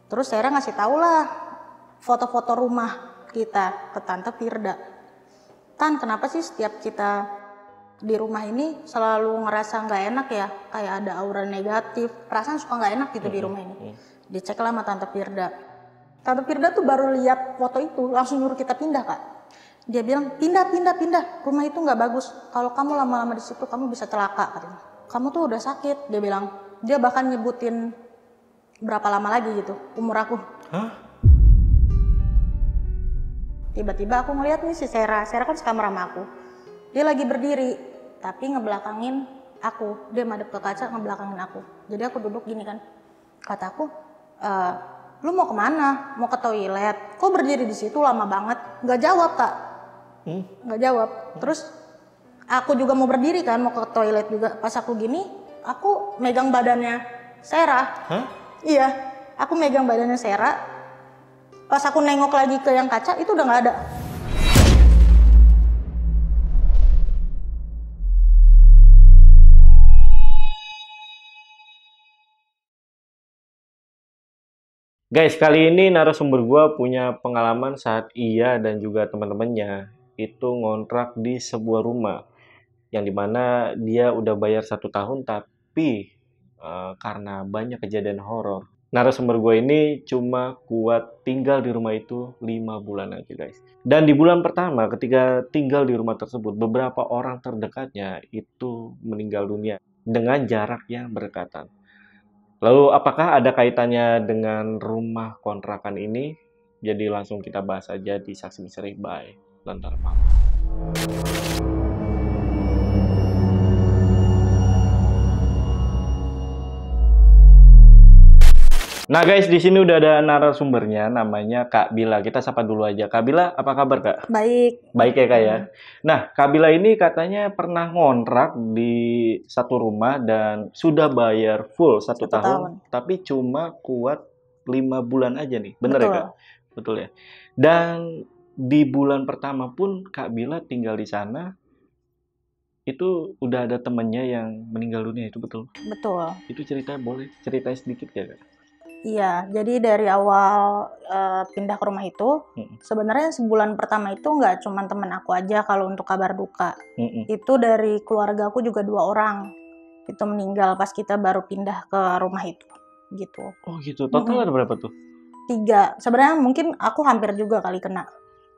Terus Sarah ngasih tahu lah foto-foto rumah kita ke Tante Firda. Tan, kenapa sih setiap kita di rumah ini selalu ngerasa nggak enak ya, kayak ada aura negatif, perasaan suka nggak enak gitu di rumah ini. Dicek lah sama Tante Firda. Tante Firda tuh baru lihat foto itu langsung nyuruh kita pindah, Kak. Dia bilang pindah, rumah itu nggak bagus. Kalau kamu lama-lama di situ kamu bisa celaka, katanya. Kamu tuh udah sakit, dia bilang. Dia bahkan nyebutin berapa lama lagi gitu umur aku. Hah? Tiba-tiba aku ngeliat nih si Sarah kan sekamar sama aku. Dia lagi berdiri, tapi ngebelakangin aku. Dia madep ke kaca ngebelakangin aku. Jadi aku duduk gini kan. Kataku, lu mau kemana? Mau ke toilet? Kok berdiri di situ lama banget? Nggak jawab, Kak. Nggak jawab. Terus aku juga mau berdiri kan, mau ke toilet juga. Pas aku gini, aku megang badannya Sarah. Hah? Iya, aku megang badannya Sarah. Pas aku nengok lagi ke yang kaca, itu udah nggak ada. Guys, kali ini narasumber gua punya pengalaman saat ia dan juga teman-temannya itu ngontrak di sebuah rumah yang dimana dia udah bayar 1 tahun, tapi karena banyak kejadian horor, narasumber gue ini cuma kuat tinggal di rumah itu 5 bulan aja, guys. Dan di bulan pertama ketika tinggal di rumah tersebut, beberapa orang terdekatnya itu meninggal dunia dengan jarak yang berdekatan. Lalu apakah ada kaitannya dengan rumah kontrakan ini? Jadi langsung kita bahas aja di Saksi Misteri by Lentera Malam. Nah guys, di sini udah ada narasumbernya, namanya Kak Bila. Kita sapa dulu aja. Kak Bila, apa kabar Kak? Baik. Baik ya Kak ya. Nah, Kak Bila ini katanya pernah ngontrak di satu rumah dan sudah bayar full 1 tahun, tapi cuma kuat 5 bulan aja nih. Bener ya Kak? Betul ya. Dan di bulan pertama pun Kak Bila tinggal di sana, itu udah ada temennya yang meninggal dunia, itu betul? Betul. Itu ceritanya boleh ceritain sedikit ya Kak? Iya, jadi dari awal pindah ke rumah itu, sebenarnya sebulan pertama itu nggak cuma teman aku aja kalau untuk kabar duka. Itu dari keluarga aku juga 2 orang itu meninggal pas kita baru pindah ke rumah itu, gitu. Oh gitu, total ada berapa tuh? 3, sebenarnya mungkin aku hampir juga kali kena.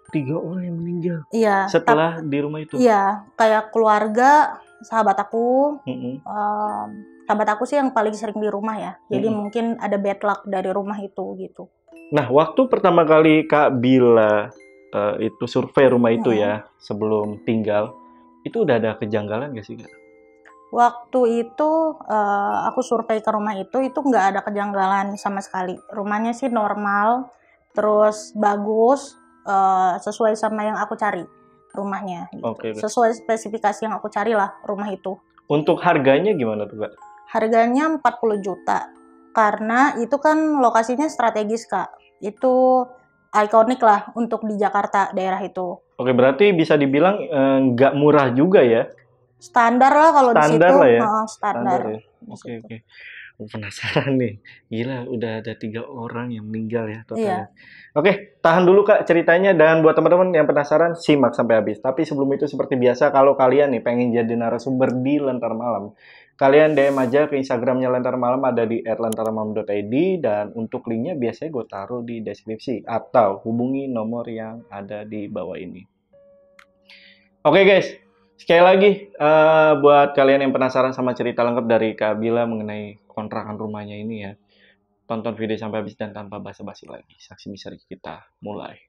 3 orang yang meninggal? Iya. Setelah di rumah itu? Iya, kayak keluarga, sahabat aku, sahabat aku sih yang paling sering di rumah ya. Jadi mungkin ada bad luck dari rumah itu gitu. Nah, waktu pertama kali Kak Bila itu survei rumah itu ya, sebelum tinggal, itu udah ada kejanggalan gak sih Kak? Waktu itu aku survei ke rumah itu nggak ada kejanggalan sama sekali. Rumahnya sih normal, terus bagus, sesuai sama yang aku cari rumahnya. Gitu. Okay. Sesuai spesifikasi yang aku cari lah rumah itu. Untuk harganya gimana tuh Kak? Harganya 40 juta. Karena itu kan lokasinya strategis, Kak. Itu ikonik lah untuk di Jakarta, daerah itu. Oke, berarti bisa dibilang nggak murah juga ya? Standar lah kalau di situ. Standar lah ya? Standar ya? Oke. Penasaran nih. Gila, udah ada 3 orang yang meninggal ya totalnya. Iya. Oke, tahan dulu Kak ceritanya. Dan buat teman-teman yang penasaran, simak sampai habis. Tapi sebelum itu seperti biasa, kalau kalian nih pengen jadi narasumber di Lentera Malam, kalian DM aja ke Instagramnya Lentera Malam, ada di @lenteramalam.id, dan untuk linknya biasanya gue taruh di deskripsi atau hubungi nomor yang ada di bawah ini. Oke guys, sekali lagi buat kalian yang penasaran sama cerita lengkap dari Kak Bila mengenai kontrakan rumahnya ini ya, tonton video sampai habis dan tanpa basa-basi lagi, Saksi Misteri kita mulai.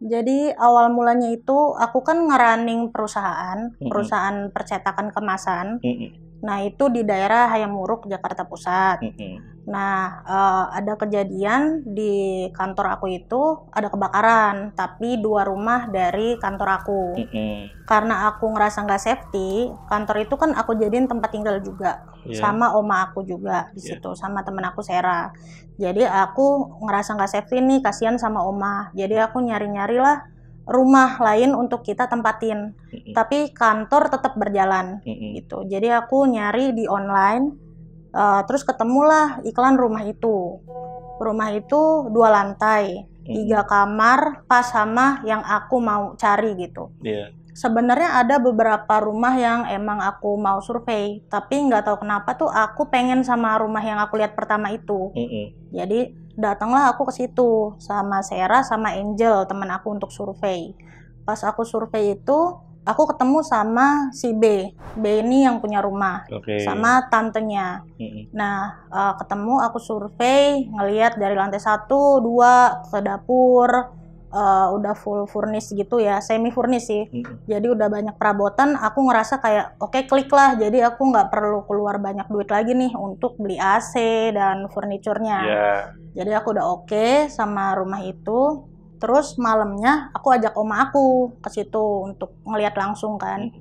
Jadi awal mulanya itu aku kan ngerunning perusahaan percetakan kemasan. Nah itu di daerah Hayam Wuruk, Jakarta Pusat. Nah, ada kejadian di kantor aku itu ada kebakaran, tapi 2 rumah dari kantor aku. Karena aku ngerasa nggak safety, kantor itu kan aku jadiin tempat tinggal juga, sama oma aku juga di situ, sama temen aku Sera. Jadi aku ngerasa nggak safety nih, kasihan sama oma. Jadi aku nyari-nyari lah rumah lain untuk kita tempatin, tapi kantor tetap berjalan gitu. Jadi aku nyari di online. Terus ketemulah iklan rumah itu. Rumah itu 2 lantai, 3 kamar, pas sama yang aku mau cari gitu. Sebenarnya ada beberapa rumah yang emang aku mau survei, tapi nggak tahu kenapa tuh aku pengen sama rumah yang aku lihat pertama itu. Jadi datanglah aku ke situ sama Sera sama Angel teman aku untuk survei. Pas aku survei itu aku ketemu sama si B ini yang punya rumah, sama tantenya. Nah, ketemu aku survei, ngelihat dari lantai 1, 2 ke dapur, udah full furnish gitu ya, semi furnish sih. Jadi udah banyak perabotan, aku ngerasa kayak oke, klik lah. Jadi aku nggak perlu keluar banyak duit lagi nih untuk beli AC dan furniturnya. Jadi aku udah oke sama rumah itu. Terus malamnya aku ajak oma aku ke situ untuk ngelihat langsung kan.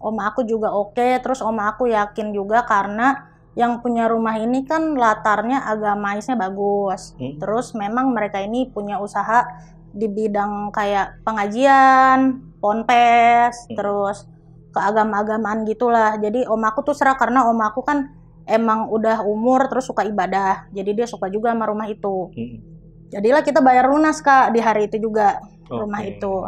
Oma aku juga oke, terus oma aku yakin juga karena yang punya rumah ini kan latarnya agamanya bagus. Terus memang mereka ini punya usaha di bidang kayak pengajian, ponpes, terus keagama-agamaan gitulah. Jadi oma aku tuh serah karena oma aku kan emang udah umur terus suka ibadah. Jadi dia suka juga sama rumah itu. Jadilah kita bayar lunas Kak di hari itu juga rumah itu.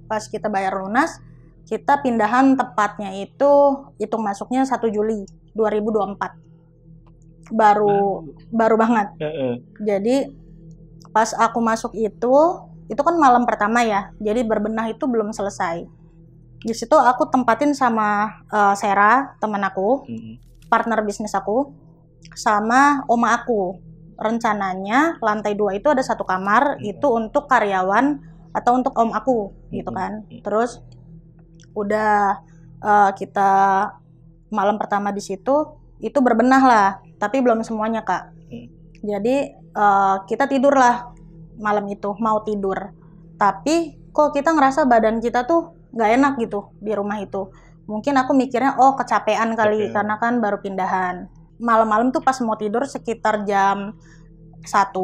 Pas kita bayar lunas, kita pindahan tepatnya itu hitung masuknya 1 Juli 2024. Baru banget. Jadi pas aku masuk itu kan malam pertama ya. Jadi berbenah itu belum selesai. Di situ aku tempatin sama Sera, teman aku, partner bisnis aku, sama oma aku. Rencananya lantai 2 itu ada 1 kamar, itu untuk karyawan atau untuk om aku gitu kan. Terus udah kita malam pertama di situ itu berbenah lah, tapi belum semuanya Kak. Jadi kita tidur lah malam itu, mau tidur, tapi kok kita ngerasa badan kita tuh nggak enak gitu di rumah itu. Mungkin aku mikirnya kecapean kali karena kan baru pindahan. Malam-malam tuh pas mau tidur sekitar jam 1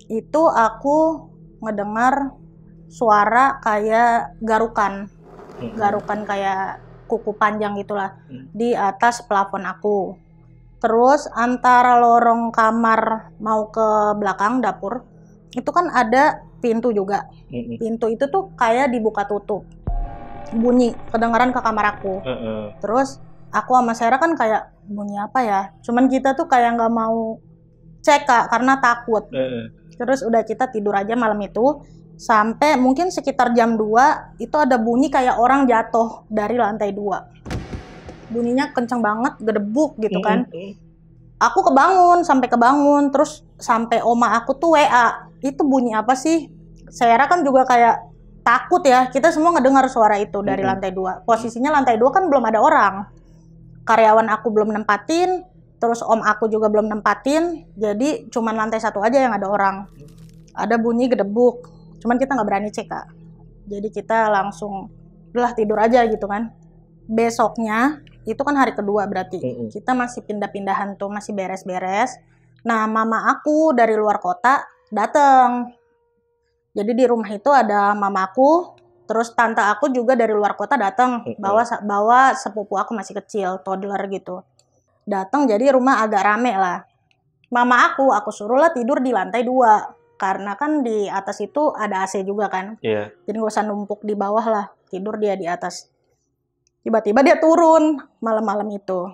itu aku ngedengar suara kayak garukan kayak kuku panjang gitulah di atas plafon aku. Terus antara lorong kamar mau ke belakang dapur itu kan ada pintu juga. Pintu itu tuh kayak dibuka tutup, bunyi kedengaran ke kamar aku. Terus aku sama Sarah kan kayak bunyi apa ya, cuman kita tuh kayak nggak mau cek Kak karena takut. Terus udah kita tidur aja malam itu sampai mungkin sekitar jam 2 itu ada bunyi kayak orang jatuh dari lantai 2. Bunyinya kenceng banget, gedebuk gitu kan. Aku sampai kebangun, terus sampai oma aku tuh WA, itu bunyi apa sih? Sarah kan juga kayak takut ya, kita semua ngedengar suara itu dari lantai 2. Posisinya lantai 2 kan belum ada orang, karyawan aku belum nempatin, terus om aku juga belum nempatin, jadi cuman lantai 1 aja yang ada orang. Ada bunyi gedebuk, cuman kita nggak berani cek Kak. Jadi kita langsung udah tidur aja gitu kan. Besoknya itu kan hari kedua berarti kita masih pindah-pindahan tuh, masih beres-beres. Nah mama aku dari luar kota dateng. Jadi di rumah itu ada mamaku, terus tante aku juga dari luar kota datang, bawa sepupu aku masih kecil, toddler gitu. Datang, jadi rumah agak rame lah. Mama aku suruh lah tidur di lantai 2, karena kan di atas itu ada AC juga kan. Jadi gak usah numpuk di bawah lah, tidur dia di atas. Tiba-tiba dia turun malam-malam itu.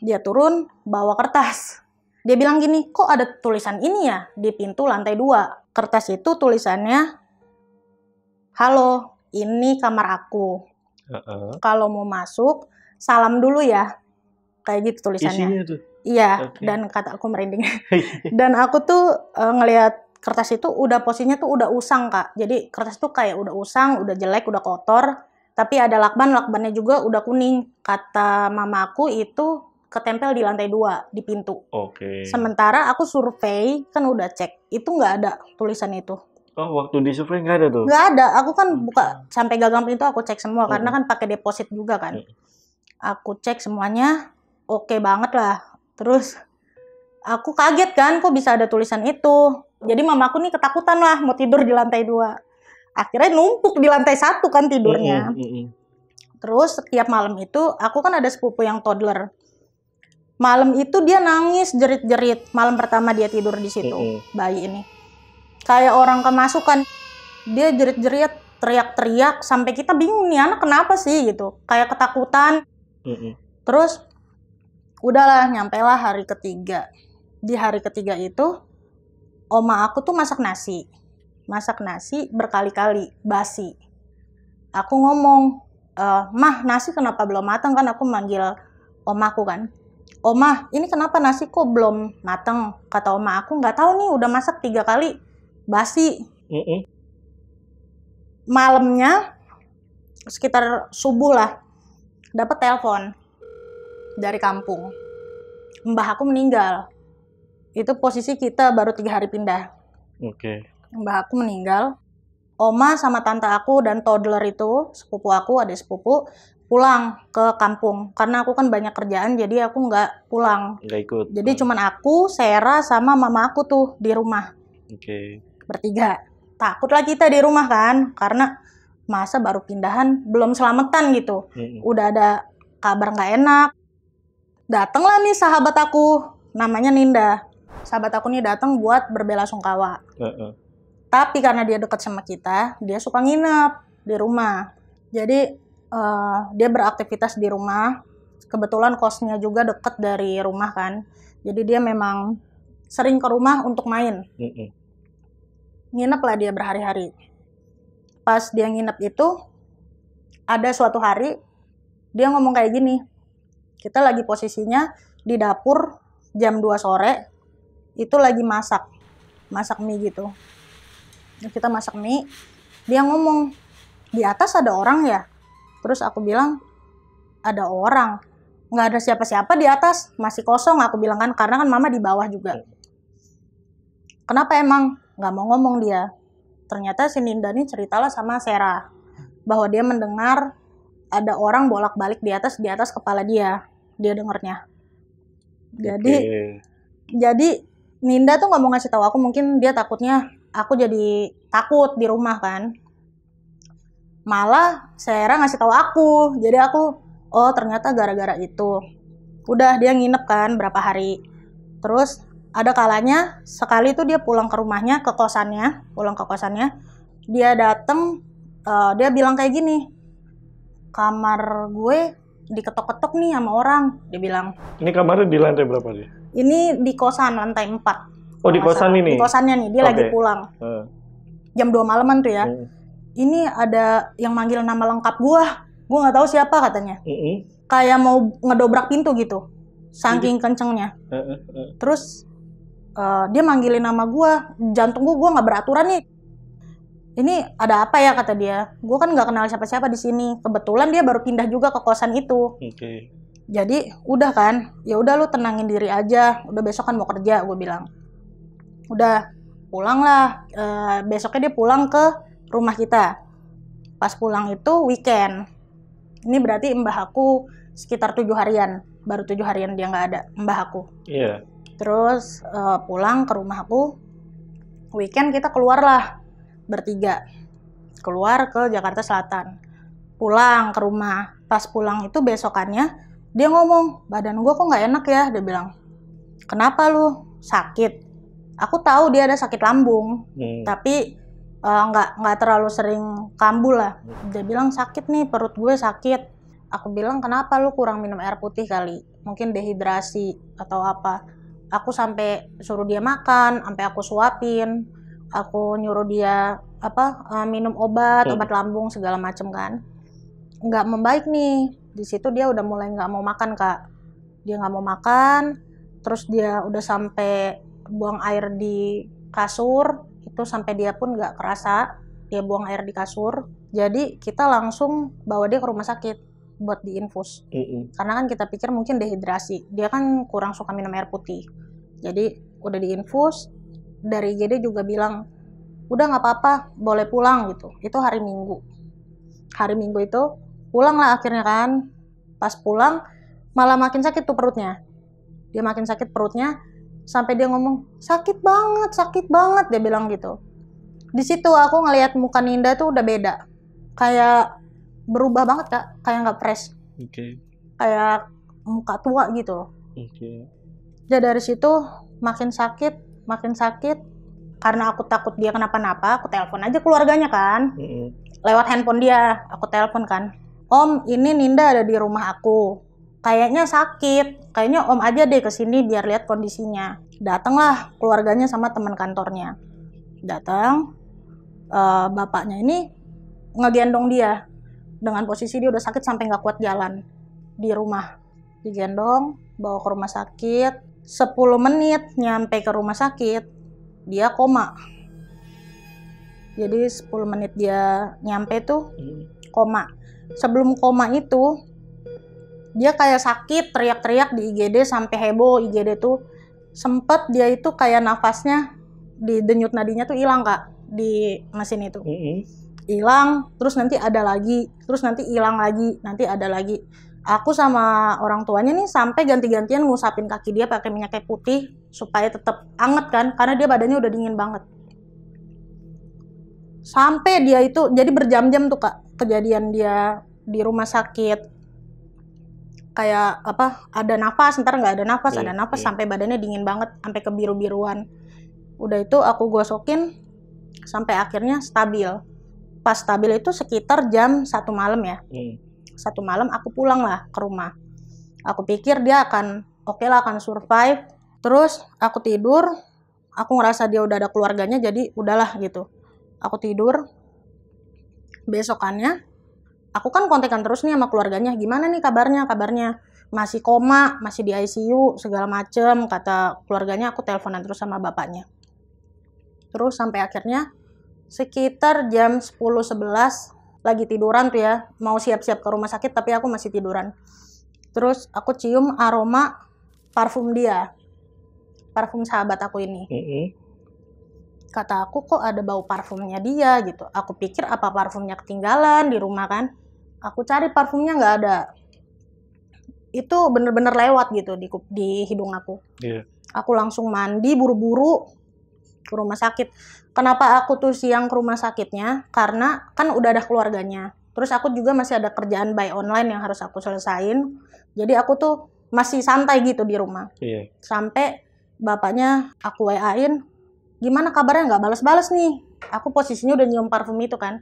Dia turun bawa kertas. Dia bilang gini, kok ada tulisan ini ya di pintu lantai 2. Kertas itu tulisannya, halo, ini kamar aku. Kalau mau masuk, salam dulu ya. Kayak gitu tulisannya. Isinya tuh? Iya, dan kata aku merinding. Dan aku tuh ngelihat kertas itu udah posisinya tuh udah usang Kak. Jadi kertas tuh kayak udah usang, udah jelek, udah kotor. Tapi ada lakbannya juga udah kuning. Kata mama aku itu ketempel di lantai 2 di pintu. Oke. Sementara aku survei kan udah cek, itu nggak ada tulisan itu. Oh, waktu di survei nggak ada tuh? Nggak ada, aku kan buka sampai gagang pintu aku cek semua karena kan pakai deposit juga kan. Aku cek semuanya, oke banget lah. Terus aku kaget kan, kok bisa ada tulisan itu. Jadi mamaku nih ketakutan lah mau tidur di lantai 2. Akhirnya numpuk di lantai 1 kan tidurnya. Terus setiap malam itu, aku kan ada sepupu yang toddler. Malam itu dia nangis jerit-jerit. Malam pertama dia tidur di situ, bayi ini. Kayak orang kemasukan. Dia jerit-jerit, teriak-teriak, sampai kita bingung nih anak kenapa sih gitu. Kayak ketakutan. Terus udahlah, nyampailah hari ketiga. Di hari ketiga itu, oma aku tuh masak nasi. Masak nasi berkali-kali, basi. Aku ngomong, mah nasi kenapa belum matang? Kan aku manggil omaku kan. Oma, ini kenapa nasi kok belum matang? Kata oma aku, nggak tahu nih, udah masak 3 kali, basi. Malamnya, sekitar subuh lah, dapat telepon dari kampung. Mbah aku meninggal. Itu posisi kita baru 3 hari pindah. Mbah aku meninggal. Oma sama tante aku dan toddler itu, sepupu aku, adik sepupu, pulang ke kampung. Karena aku kan banyak kerjaan, jadi aku nggak pulang. Nggak ikut. Jadi cuman aku, Sera, sama mama aku tuh di rumah. Bertiga. Takutlah kita di rumah kan, karena masa baru pindahan, belum selamatan gitu. Udah ada kabar nggak enak. Datanglah nih sahabat aku, namanya Ninda. Sahabat aku nih datang buat berbelasungkawa. Tapi karena dia dekat sama kita, dia suka nginep di rumah. Jadi dia beraktivitas di rumah. Kebetulan kosnya juga deket dari rumah kan. Jadi dia memang sering ke rumah untuk main. Nginep lah dia berhari-hari. Pas dia nginep itu, ada suatu hari, dia ngomong kayak gini. Kita lagi posisinya di dapur jam 2 sore, itu lagi masak mie gitu. Kita masak mie, dia ngomong, di atas ada orang ya? Terus aku bilang, ada orang. Nggak ada siapa-siapa di atas, masih kosong aku bilang kan, karena kan mama di bawah juga. Kenapa emang? Nggak mau ngomong dia. Ternyata si Ninda ini ceritalah sama Sera, bahwa dia mendengar ada orang bolak-balik di atas kepala dia dengernya. Jadi Ninda tuh nggak mau ngasih tahu aku, mungkin dia takutnya aku jadi takut di rumah kan. Malah Sera ngasih tahu aku, jadi aku, oh ternyata gara-gara itu. Udah dia nginep kan berapa hari. Terus ada kalanya sekali tuh dia pulang ke rumahnya, pulang ke kosannya, dia dateng, dia bilang kayak gini, kamar gue diketok-ketok nih sama orang, dia bilang. Ini kamarnya di lantai berapa dia? Ini di kosan, lantai 4. Oh, di kosan ini? Di kosannya nih, dia lagi pulang. Jam 2 malaman tuh ya. Ini ada yang manggil nama lengkap gua nggak tahu siapa katanya. Kayak mau ngedobrak pintu gitu, saking kencengnya. Terus dia manggilin nama gua, jantung gua nggak beraturan nih. Ini ada apa ya kata dia. Gua kan nggak kenal siapa-siapa di sini. Kebetulan dia baru pindah juga ke kosan itu. Jadi udah kan, ya udah lu tenangin diri aja. Udah besok kan mau kerja, gue bilang. Udah pulang lah. Besoknya dia pulang ke rumah kita. Pas pulang itu weekend. Ini berarti mbah aku sekitar 7 harian. Baru 7 harian dia nggak ada, mbah aku. Iya. Terus pulang ke rumah aku. Weekend kita keluar lah bertiga. Keluar ke Jakarta Selatan. Pulang ke rumah. Pas pulang itu besokannya dia ngomong, badan gue kok nggak enak ya, dia bilang. Kenapa lu? Sakit. Aku tahu dia ada sakit lambung, tapi nggak terlalu sering kambuh lah. Dia bilang sakit nih, perut gue sakit. Aku bilang kenapa lu kurang minum air putih kali? Mungkin dehidrasi atau apa. Aku sampai suruh dia makan, sampai aku suapin. Aku nyuruh dia minum obat lambung segala macem kan. Nggak membaik nih. Di situ dia udah mulai nggak mau makan, Kak. Dia nggak mau makan, terus dia udah sampai buang air di kasur, itu sampai dia pun nggak kerasa dia buang air di kasur. Jadi kita langsung bawa dia ke rumah sakit. buat diinfus. Karena kan kita pikir mungkin dehidrasi. Dia kan kurang suka minum air putih. Jadi udah diinfus. Dari IGD juga bilang, udah nggak apa-apa, boleh pulang gitu. Itu hari Minggu. Hari Minggu itu pulang lah akhirnya kan. Pas pulang malah makin sakit tuh perutnya. Dia makin sakit perutnya sampai dia ngomong sakit banget dia bilang gitu. Di situ aku ngelihat muka Ninda tuh udah beda, kayak berubah banget Kak, kayak nggak fresh. Kayak muka tua gitu. Jadi dari situ makin sakit karena aku takut dia kenapa-napa. Aku telepon aja keluarganya kan, lewat handphone dia aku telepon kan, Om ini Ninda ada di rumah aku, kayaknya sakit, kayaknya Om aja deh kesini biar lihat kondisinya. Datanglah keluarganya sama teman kantornya. Datang, bapaknya ini ngegendong dia dengan posisi dia udah sakit sampai nggak kuat jalan di rumah. Digendong, bawa ke rumah sakit. 10 menit nyampe ke rumah sakit, dia koma. Jadi 10 menit dia nyampe tuh koma. Sebelum koma itu dia kayak sakit, teriak-teriak di IGD sampai heboh. IGD tuh sempet dia itu kayak nafasnya di denyut nadinya tuh hilang Kak, di mesin itu. Hilang, terus nanti ada lagi, terus nanti hilang lagi, nanti ada lagi. Aku sama orang tuanya nih sampai ganti-gantian ngusapin kaki dia pakai minyak kayu putih supaya tetap anget kan, karena dia badannya udah dingin banget. Sampai dia itu jadi berjam-jam tuh Kak kejadian dia di rumah sakit. Kayak apa, ada nafas, ntar nggak ada nafas, ada nafas, sampai badannya dingin banget, sampai kebiru-biruan. Udah itu aku gosokin sampai akhirnya stabil. Pas stabil itu sekitar jam 1 malam ya. 1 malam aku pulang lah ke rumah. Aku pikir dia akan oke lah, akan survive. Terus aku tidur, aku ngerasa dia udah ada keluarganya, jadi udahlah gitu. Aku tidur. Besokannya aku kan kontekan terus nih sama keluarganya, gimana nih kabarnya, masih koma, masih di ICU, segala macem, kata keluarganya. Aku teleponan terus sama bapaknya. Terus sampai akhirnya sekitar jam 10-11, lagi tiduran tuh ya, mau siap-siap ke rumah sakit, tapi aku masih tiduran. Terus aku cium aroma parfum dia, parfum sahabat aku ini. Kata aku, kok ada bau parfumnya dia gitu. Aku pikir apa parfumnya ketinggalan di rumah kan. Aku cari parfumnya nggak ada. Itu bener-bener lewat gitu di hidung aku. Aku langsung mandi buru-buru ke rumah sakit. Kenapa aku tuh siang ke rumah sakitnya? Karena kan udah ada keluarganya. Terus aku juga masih ada kerjaan by online yang harus aku selesain. Jadi aku tuh masih santai gitu di rumah. Sampai bapaknya aku WA-in, gimana kabarnya, nggak balas-balas nih. Aku posisinya udah nyium parfum itu kan.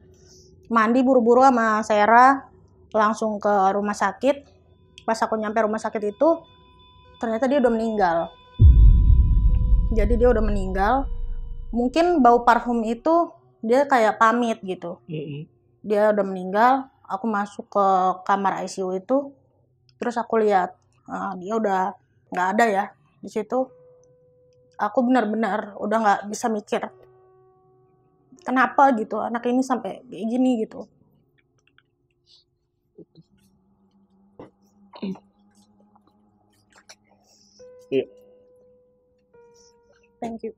Mandi buru-buru sama Sarah, langsung ke rumah sakit. Pas aku nyampe rumah sakit itu, ternyata dia udah meninggal. Jadi dia udah meninggal. Mungkin bau parfum itu dia kayak pamit gitu. Dia udah meninggal. Aku masuk ke kamar ICU itu, terus aku lihat dia udah nggak ada ya di situ. Aku benar-benar udah nggak bisa mikir kenapa gitu anak ini sampai kayak gini gitu. Thank you.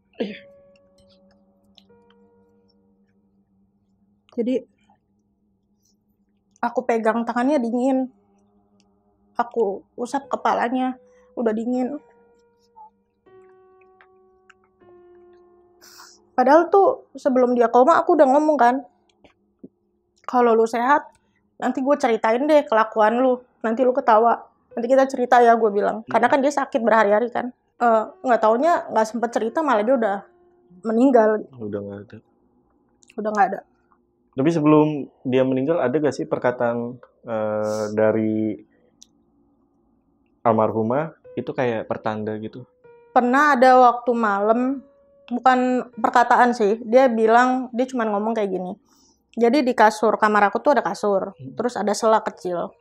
Jadi aku pegang tangannya dingin, aku usap kepalanya udah dingin. Padahal tuh sebelum dia koma aku udah ngomong kan, kalau lu sehat nanti gue ceritain deh kelakuan lu, nanti lu ketawa, nanti kita cerita ya, gue bilang. Karena kan dia sakit berhari-hari kan. Nggak taunya nggak sempet cerita, malah dia udah meninggal. Udah nggak ada. Tapi sebelum dia meninggal ada gak sih perkataan dari almarhumah itu kayak pertanda gitu? Pernah ada waktu malam, bukan perkataan sih, dia bilang, dia cuma ngomong kayak gini. Jadi di kasur kamar aku tuh ada kasur, terus ada sela kecil.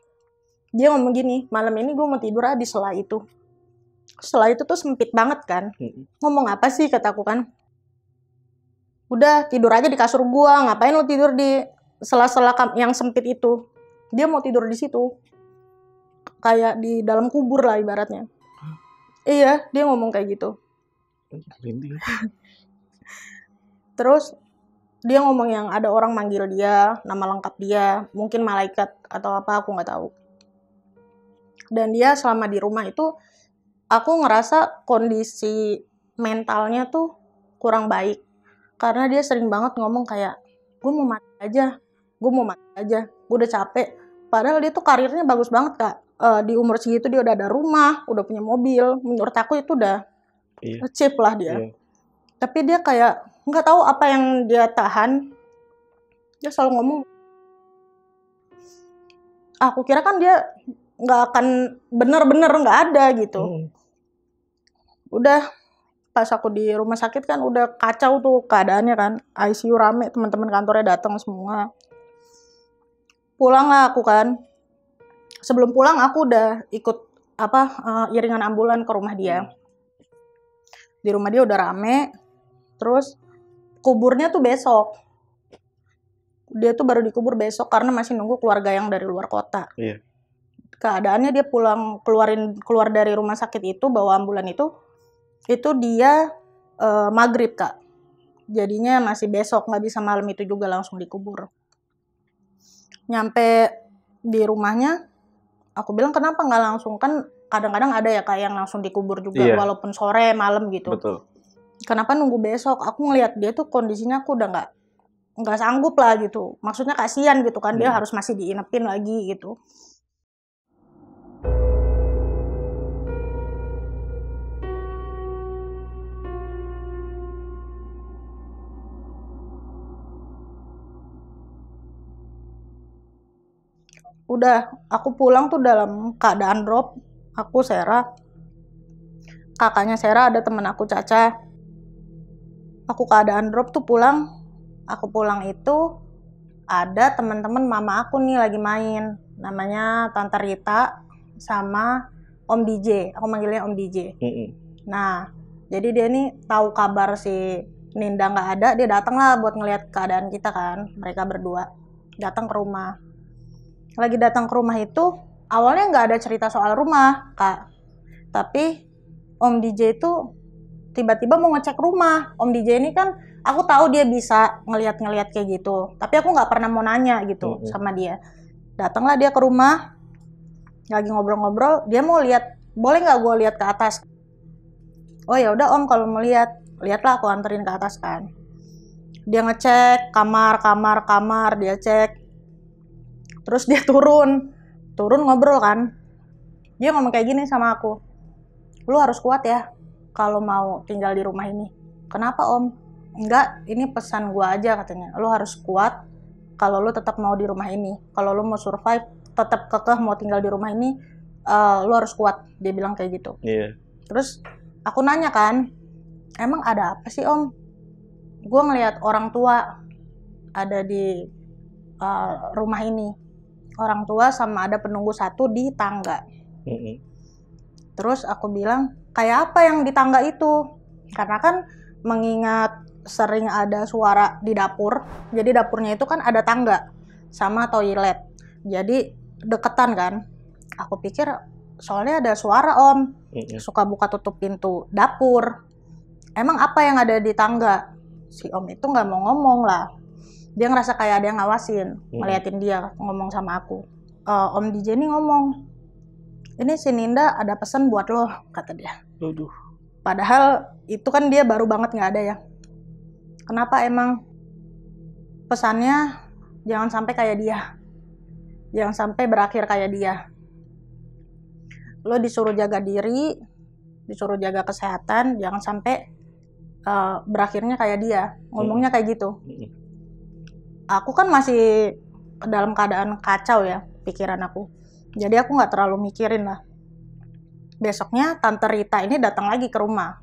Dia ngomong gini, malam ini gue mau tidur di sela itu. Sela itu tuh sempit banget kan. Ngomong apa sih kataku kan. Udah tidur aja di kasur gua, ngapain lu tidur di sela-sela yang sempit itu. Dia mau tidur di situ. kayak di dalam kubur lah ibaratnya. Iya, dia ngomong kayak gitu. Terus dia ngomong yang ada orang manggil dia, nama lengkap dia, mungkin malaikat atau apa, aku nggak tahu. Dan dia selama di rumah itu, aku ngerasa kondisi mentalnya tuh kurang baik. Karena dia sering banget ngomong kayak, gue mau mati aja, gue udah capek. Padahal dia tuh karirnya bagus banget Kak. Di umur segitu dia udah ada rumah, udah punya mobil. Menurut aku itu udah cheap lah dia. Iya. Tapi dia kayak nggak tahu apa yang dia tahan. Dia selalu ngomong. Aku kira kan dia nggak akan bener-bener nggak ada gitu. Udah pas aku di rumah sakit kan udah kacau tuh keadaannya kan. ICU rame, teman-teman kantornya datang semua. Pulang lah aku kan. Sebelum pulang aku udah ikut iringan ambulan ke rumah dia. Di rumah dia udah rame. Terus kuburnya tuh besok. Dia tuh baru dikubur besok karena masih nunggu keluarga yang dari luar kota. Iya. Keadaannya dia keluar dari rumah sakit itu bawa ambulan itu dia maghrib Kak. Jadinya masih besok, nggak bisa malam itu juga langsung dikubur. Nyampe di rumahnya, aku bilang kenapa nggak langsung, kan kadang-kadang ada ya Kak yang langsung dikubur juga walaupun sore malam gitu. Betul. Kenapa nunggu besok? Aku ngelihat dia tuh kondisinya aku udah nggak sanggup lah gitu. Maksudnya kasihan gitu kan, dia harus masih diinepin lagi gitu. Udah, aku pulang tuh dalam keadaan drop. Aku Sera, kakaknya Sera, ada temen aku Caca. Aku keadaan drop tuh pulang. Aku pulang itu ada teman-teman mama aku nih lagi main. Namanya Tante Rita sama Om DJ. Aku manggilnya Om DJ. Nah, jadi dia nih tahu kabar si Ninda nggak ada, dia datang lah buat ngeliat keadaan kita kan. Mereka berdua datang ke rumah. Lagi datang ke rumah itu, awalnya nggak ada cerita soal rumah, Kak. Tapi Om DJ itu tiba-tiba mau ngecek rumah. Om DJ ini kan, aku tahu dia bisa ngeliat-ngeliat kayak gitu. Tapi aku nggak pernah mau nanya gitu sama dia. Datanglah dia ke rumah, lagi ngobrol-ngobrol. Dia mau lihat, boleh nggak gue lihat ke atas? Oh ya udah Om, kalau mau lihatlah aku anterin ke atas kan. Dia ngecek kamar, dia cek. Terus dia turun ngobrol kan. Dia ngomong kayak gini sama aku. Lu harus kuat ya kalau mau tinggal di rumah ini. Kenapa Om? Enggak, ini pesan gua aja katanya. Lu harus kuat kalau lu tetap mau di rumah ini. Kalau lu mau survive, tetap kekeh mau tinggal di rumah ini, lu harus kuat. Dia bilang kayak gitu. Iya. Terus aku nanya kan, emang ada apa sih Om? Gua ngelihat orang tua ada di rumah ini. Orang tua sama ada penunggu satu di tangga. Terus aku bilang, kayak apa yang di tangga itu? Karena kan mengingat sering ada suara di dapur. Jadi dapurnya itu kan ada tangga sama toilet. Jadi deketan kan. Aku pikir soalnya ada suara Om. Suka buka tutup pintu dapur. Emang apa yang ada di tangga? Si Om itu nggak mau ngomong lah. Dia ngerasa kayak ada yang ngawasin, ngeliatin dia ngomong sama aku. Om DJ ini ngomong, ini si Ninda ada pesan buat lo, kata dia. Aduh. Padahal itu kan dia baru banget nggak ada ya. Kenapa emang? Pesannya jangan sampai kayak dia. Jangan sampai berakhir kayak dia. Lo disuruh jaga diri, disuruh jaga kesehatan, jangan sampai berakhirnya kayak dia. Ngomongnya kayak gitu. Aku kan masih dalam keadaan kacau ya pikiran aku. Jadi aku nggak terlalu mikirin lah. Besoknya Tante Rita ini datang lagi ke rumah.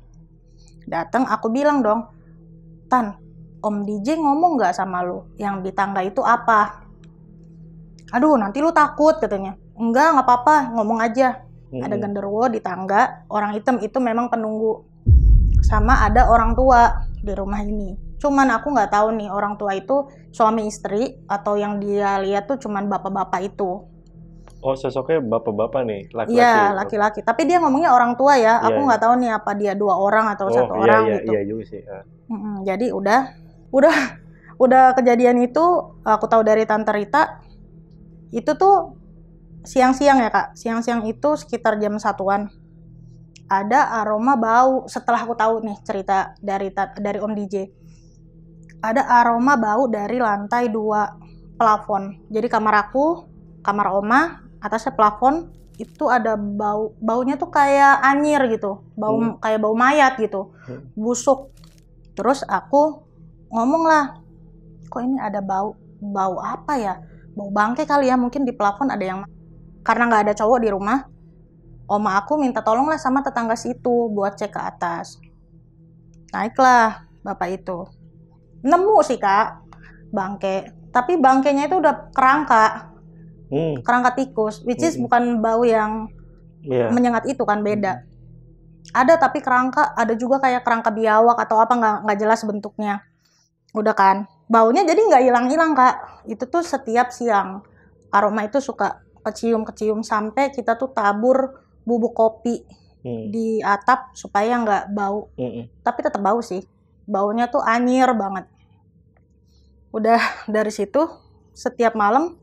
Datang, aku bilang dong, Tan, Om DJ ngomong nggak sama lu? Yang di tangga itu apa? Aduh, nanti lu takut katanya. Enggak apa-apa, ngomong aja. Ada genderuwo di tangga, orang hitam itu memang penunggu. Sama ada orang tua di rumah ini. Cuman aku nggak tahu nih orang tua itu suami istri atau yang dia lihat tuh cuman bapak-bapak itu. Oh, sosoknya bapak-bapak nih, laki-laki. Iya, laki-laki. Tapi dia ngomongnya orang tua ya. Aku Iya, nggak tahu nih apa dia 2 orang atau oh, 1 iya, orang iya, gitu. iya juga sih. Jadi udah udah kejadian itu aku tahu dari Tante Rita. Itu tuh siang-siang ya Kak. Siang-siang itu sekitar jam 1-an. Ada aroma bau. Setelah aku tahu nih cerita dari Om DJ. Ada aroma bau dari lantai 2 plafon. Jadi kamar aku, kamar Oma, atasnya plafon, itu ada baunya tuh kayak anyir gitu. Kayak bau mayat gitu. Busuk. Terus aku ngomong lah, kok ini ada bau apa ya? Bau bangke kali ya, mungkin di plafon ada yang... Karena nggak ada cowok di rumah, Oma aku minta tolong lah sama tetangga situ buat cek ke atas. Naiklah bapak itu. Nemu sih Kak, bangke. Tapi bangkenya itu udah kerangka. Kerangka tikus, which is bukan bau yang menyengat itu kan, beda. Ada tapi kerangka, ada juga kayak kerangka biawak atau apa, nggak jelas bentuknya. Udah kan, baunya jadi nggak hilang-hilang Kak. Itu tuh setiap siang aroma itu suka kecium sampai kita tuh tabur bubuk kopi di atap supaya nggak bau. Tapi tetap bau sih, baunya tuh anyir banget. Udah dari situ setiap malam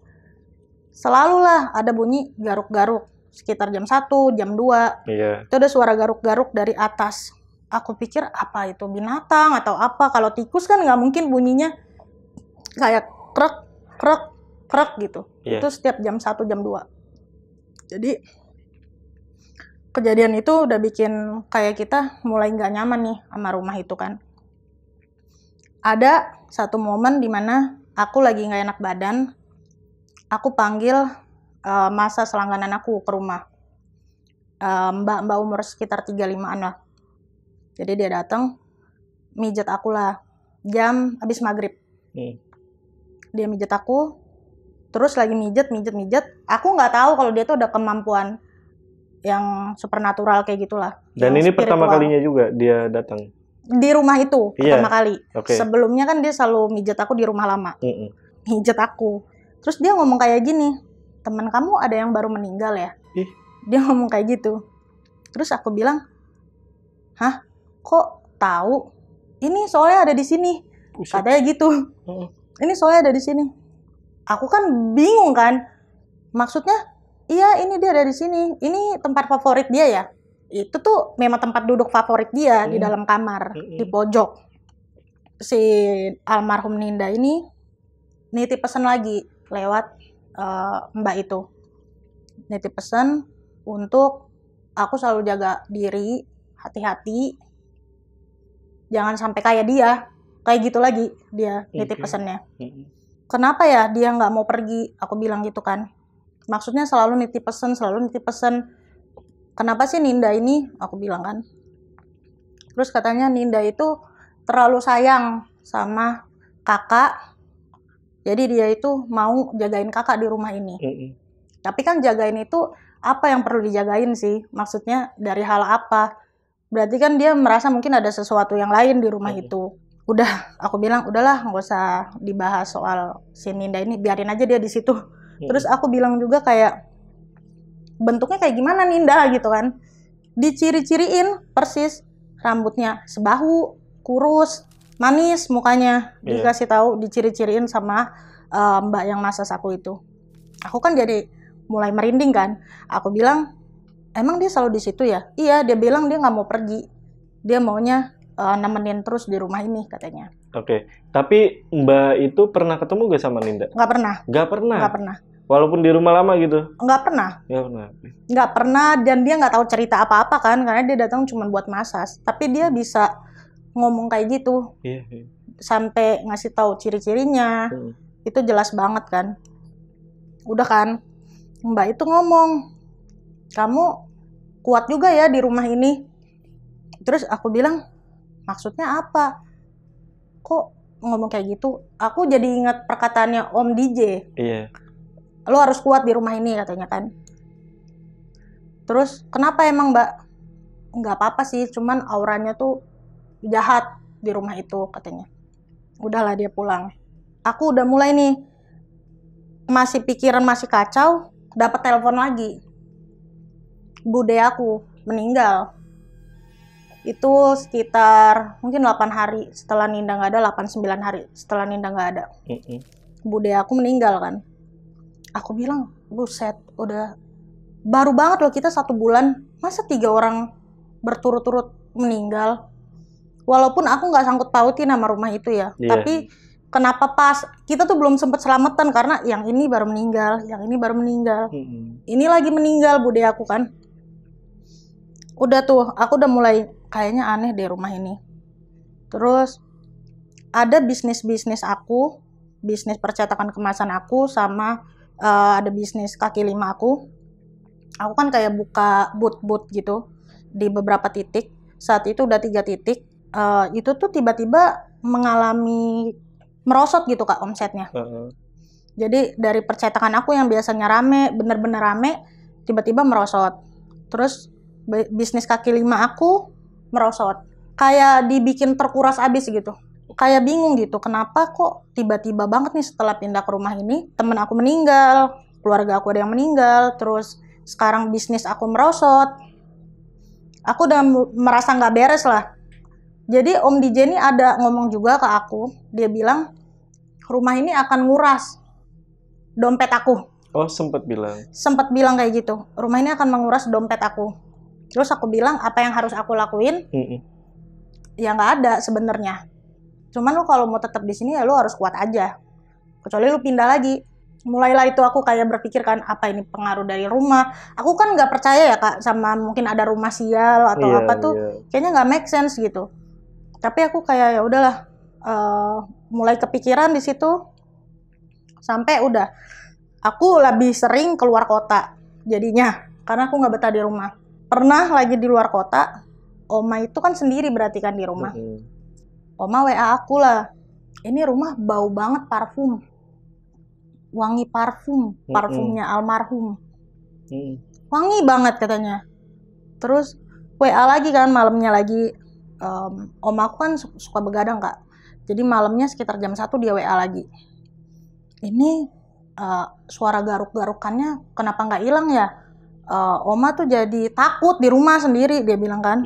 selalulah ada bunyi garuk-garuk sekitar jam 1, jam 2. Itu ada suara garuk-garuk dari atas. Aku pikir apa itu, binatang atau apa. Kalau tikus kan nggak mungkin bunyinya kayak krek gitu. Itu setiap jam 1, jam 2. Jadi kejadian itu udah bikin kayak kita mulai nggak nyaman nih sama rumah itu kan. Ada satu momen dimana aku lagi nggak enak badan. Aku panggil masa selangganan aku ke rumah. Mbak umur sekitar 35-an lah. Jadi dia datang, mijet aku lah. Jam habis maghrib. Dia mijet aku, terus lagi mijet. Aku nggak tahu kalau dia tuh ada kemampuan yang supernatural kayak gitulah. Dan ini pertama kalinya juga dia datang? Di rumah itu, pertama kali. Okay. Sebelumnya kan dia selalu mijet aku di rumah lama. Mijet aku. Terus dia ngomong kayak gini, teman kamu ada yang baru meninggal ya? Dia ngomong kayak gitu. Terus aku bilang, hah? Kok tahu? Ini soalnya ada di sini. Katanya gitu. Ini soalnya ada di sini. Aku kan bingung kan. Maksudnya, iya ini dia ada di sini. Ini tempat favorit dia ya? Itu tuh memang tempat duduk favorit dia di dalam kamar, di pojok. Si almarhum Ninda ini nitip pesan lagi lewat mbak itu. Nitip pesan untuk aku selalu jaga diri, hati-hati. Jangan sampai kayak dia. Kayak gitu lagi dia nitip pesannya. Kenapa ya dia nggak mau pergi? Aku bilang gitu kan. Maksudnya selalu nitip pesan. Kenapa sih Ninda ini? Aku bilang kan. Terus katanya Ninda itu terlalu sayang sama kakak. Jadi dia itu mau jagain kakak di rumah ini. Tapi kan jagain itu apa yang perlu dijagain sih? Maksudnya dari hal apa? Berarti kan dia merasa mungkin ada sesuatu yang lain di rumah itu. Udah, aku bilang udahlah nggak usah dibahas soal si Ninda ini. Biarin aja dia di situ. Terus aku bilang juga kayak bentuknya kayak gimana Ninda gitu kan. Diciri-ciriin persis. Rambutnya sebahu, kurus, manis mukanya. Dikasih tahu, diciri-ciriin sama mbak yang masak aku itu. Aku kan jadi mulai merinding kan. Aku bilang, emang dia selalu di situ ya? Iya, dia bilang dia nggak mau pergi. Dia maunya nemenin terus di rumah ini katanya. Oke. Tapi mbak itu pernah ketemu gak sama Ninda? Nggak pernah. Nggak pernah? Nggak pernah. Walaupun di rumah lama gitu? Nggak pernah. Nggak pernah, dan dia nggak tahu cerita apa-apa kan, karena dia datang cuma buat masas. Tapi dia bisa ngomong kayak gitu. Sampai ngasih tahu ciri-cirinya. Itu jelas banget kan. Udah kan, mbak itu ngomong, kamu kuat juga ya di rumah ini. Terus aku bilang, maksudnya apa? Kok ngomong kayak gitu? Aku jadi ingat perkataannya Om DJ. Lo harus kuat di rumah ini katanya kan. Terus kenapa emang mbak? Nggak apa-apa sih, cuman auranya tuh jahat di rumah itu katanya. Udahlah dia pulang. Aku udah mulai nih, masih pikiran masih kacau. dapat telepon lagi. Bude aku meninggal. Itu sekitar mungkin 8 hari setelah Ninda nggak ada, 8-9 hari setelah Ninda nggak ada. Bude aku meninggal kan. Aku bilang, buset, udah baru banget loh kita 1 bulan, masa 3 orang berturut-turut meninggal. Walaupun aku nggak sangkut pautin sama rumah itu ya, tapi kenapa pas kita tuh belum sempat selamatan karena yang ini baru meninggal, yang ini baru meninggal, ini lagi meninggal bude aku kan. Udah tuh, aku udah mulai kayaknya aneh deh rumah ini. Terus ada bisnis aku, bisnis percetakan kemasan aku, sama ada bisnis kaki lima aku. Aku kan kayak buka booth gitu di beberapa titik. Saat itu udah 3 titik. Itu tuh tiba-tiba mengalami merosot gitu Kak omsetnya. Jadi dari percetakan aku yang biasanya rame, bener-bener rame, tiba-tiba merosot. Terus bisnis kaki lima aku merosot. Kayak dibikin terkuras abis gitu. Kayak bingung gitu, kenapa kok tiba-tiba banget nih setelah pindah ke rumah ini, temen aku meninggal, keluarga aku ada yang meninggal, terus sekarang bisnis aku merosot. Aku udah merasa nggak beres lah. Jadi Om DJ ini ada ngomong juga ke aku, dia bilang rumah ini akan nguras dompet aku. Oh, sempat bilang. Sempat bilang kayak gitu, rumah ini akan menguras dompet aku. Terus aku bilang apa yang harus aku lakuin? Ya nggak ada sebenarnya. Cuman lu kalau mau tetap di sini ya lu harus kuat aja. Kecuali lu pindah lagi. Mulailah itu aku kayak berpikir kan, apa ini pengaruh dari rumah? Aku kan nggak percaya ya Kak sama mungkin ada rumah sial atau apa tuh, kayaknya nggak make sense gitu. Tapi aku kayak ya udahlah, mulai kepikiran di situ sampai udah aku lebih sering keluar kota jadinya karena aku nggak betah di rumah. Pernah lagi di luar kota, Oma itu kan sendiri berarti kan di rumah. Oma WA aku lah, ini rumah bau banget parfum, wangi parfum, parfumnya almarhum, wangi banget katanya. Terus WA lagi kan malamnya lagi. Om aku kan suka begadang Kak, jadi malamnya sekitar jam 1 dia WA lagi. Ini suara garuk-garukannya kenapa nggak hilang ya? Oma tuh jadi takut di rumah sendiri, dia bilang kan.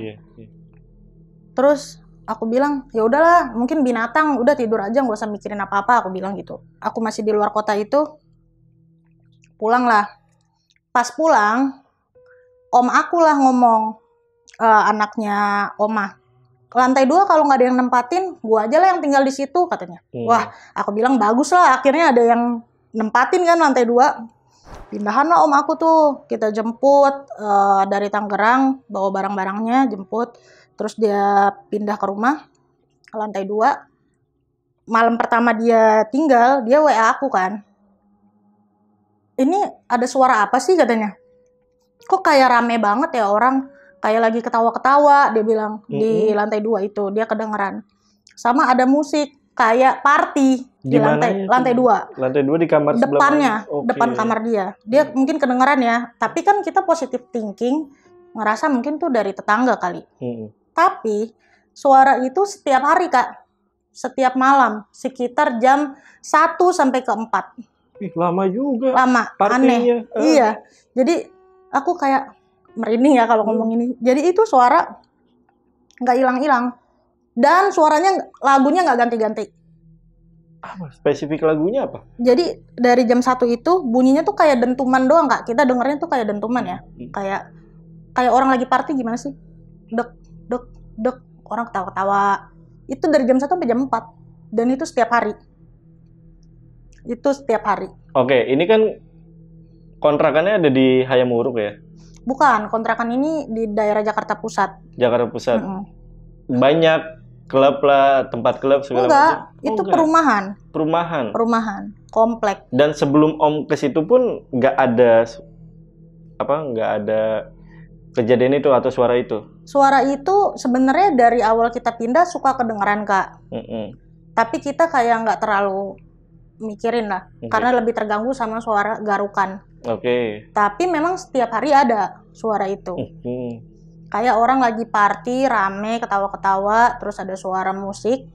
Terus aku bilang ya udahlah, mungkin binatang, udah tidur aja nggak usah mikirin apa-apa, aku bilang gitu. Aku masih di luar kota itu, pulang lah. Pas pulang, om aku lah ngomong, anaknya Oma, lantai 2 kalau nggak ada yang nempatin, gua aja lah yang tinggal di situ katanya. Wah, aku bilang bagus lah, akhirnya ada yang nempatin kan lantai 2. Pindahan lah om aku tuh, kita jemput dari Tangerang, bawa barang-barangnya, jemput, terus dia pindah ke rumah ke lantai 2. Malam pertama dia tinggal, dia WA aku kan, ini ada suara apa sih katanya, kok kayak rame banget ya orang, kayak lagi ketawa-ketawa, dia bilang. Di lantai 2 itu dia kedengeran, sama ada musik kayak party di lantai 2. Lantai 2 di kamar depannya, depan kamar dia mungkin kedengeran ya, tapi kan kita positive thinking ngerasa mungkin tuh dari tetangga kali. Tapi suara itu setiap hari Kak, setiap malam sekitar jam 1 sampai ke 4. Lama juga. Lama, aneh. Iya, jadi aku kayak merinding ya kalau ngomong ini. Jadi itu suara nggak hilang-hilang, dan suaranya, lagunya nggak ganti-ganti. Apa spesifik lagunya apa? Jadi dari jam 1 itu bunyinya tuh kayak dentuman doang Kak, kita dengernya tuh kayak dentuman ya, kayak orang lagi party gimana sih, dek dek dek, orang ketawa-ketawa. Itu dari jam 1 sampai jam 4, dan itu setiap hari. Oke, ini kan kontrakannya ada di Hayamuruk ya? Bukan, kontrakan ini di daerah Jakarta Pusat. Banyak klub lah, tempat klub segala macam. Enggak, itu perumahan. Perumahan, komplek. Dan sebelum om ke situ pun nggak ada kejadian itu atau suara itu? Suara itu sebenarnya dari awal kita pindah suka kedengeran Kak. Tapi kita kayak nggak terlalu mikirin lah, karena lebih terganggu sama suara garukan. Tapi memang setiap hari ada suara itu. Kayak orang lagi party, rame, ketawa-ketawa, terus ada suara musik.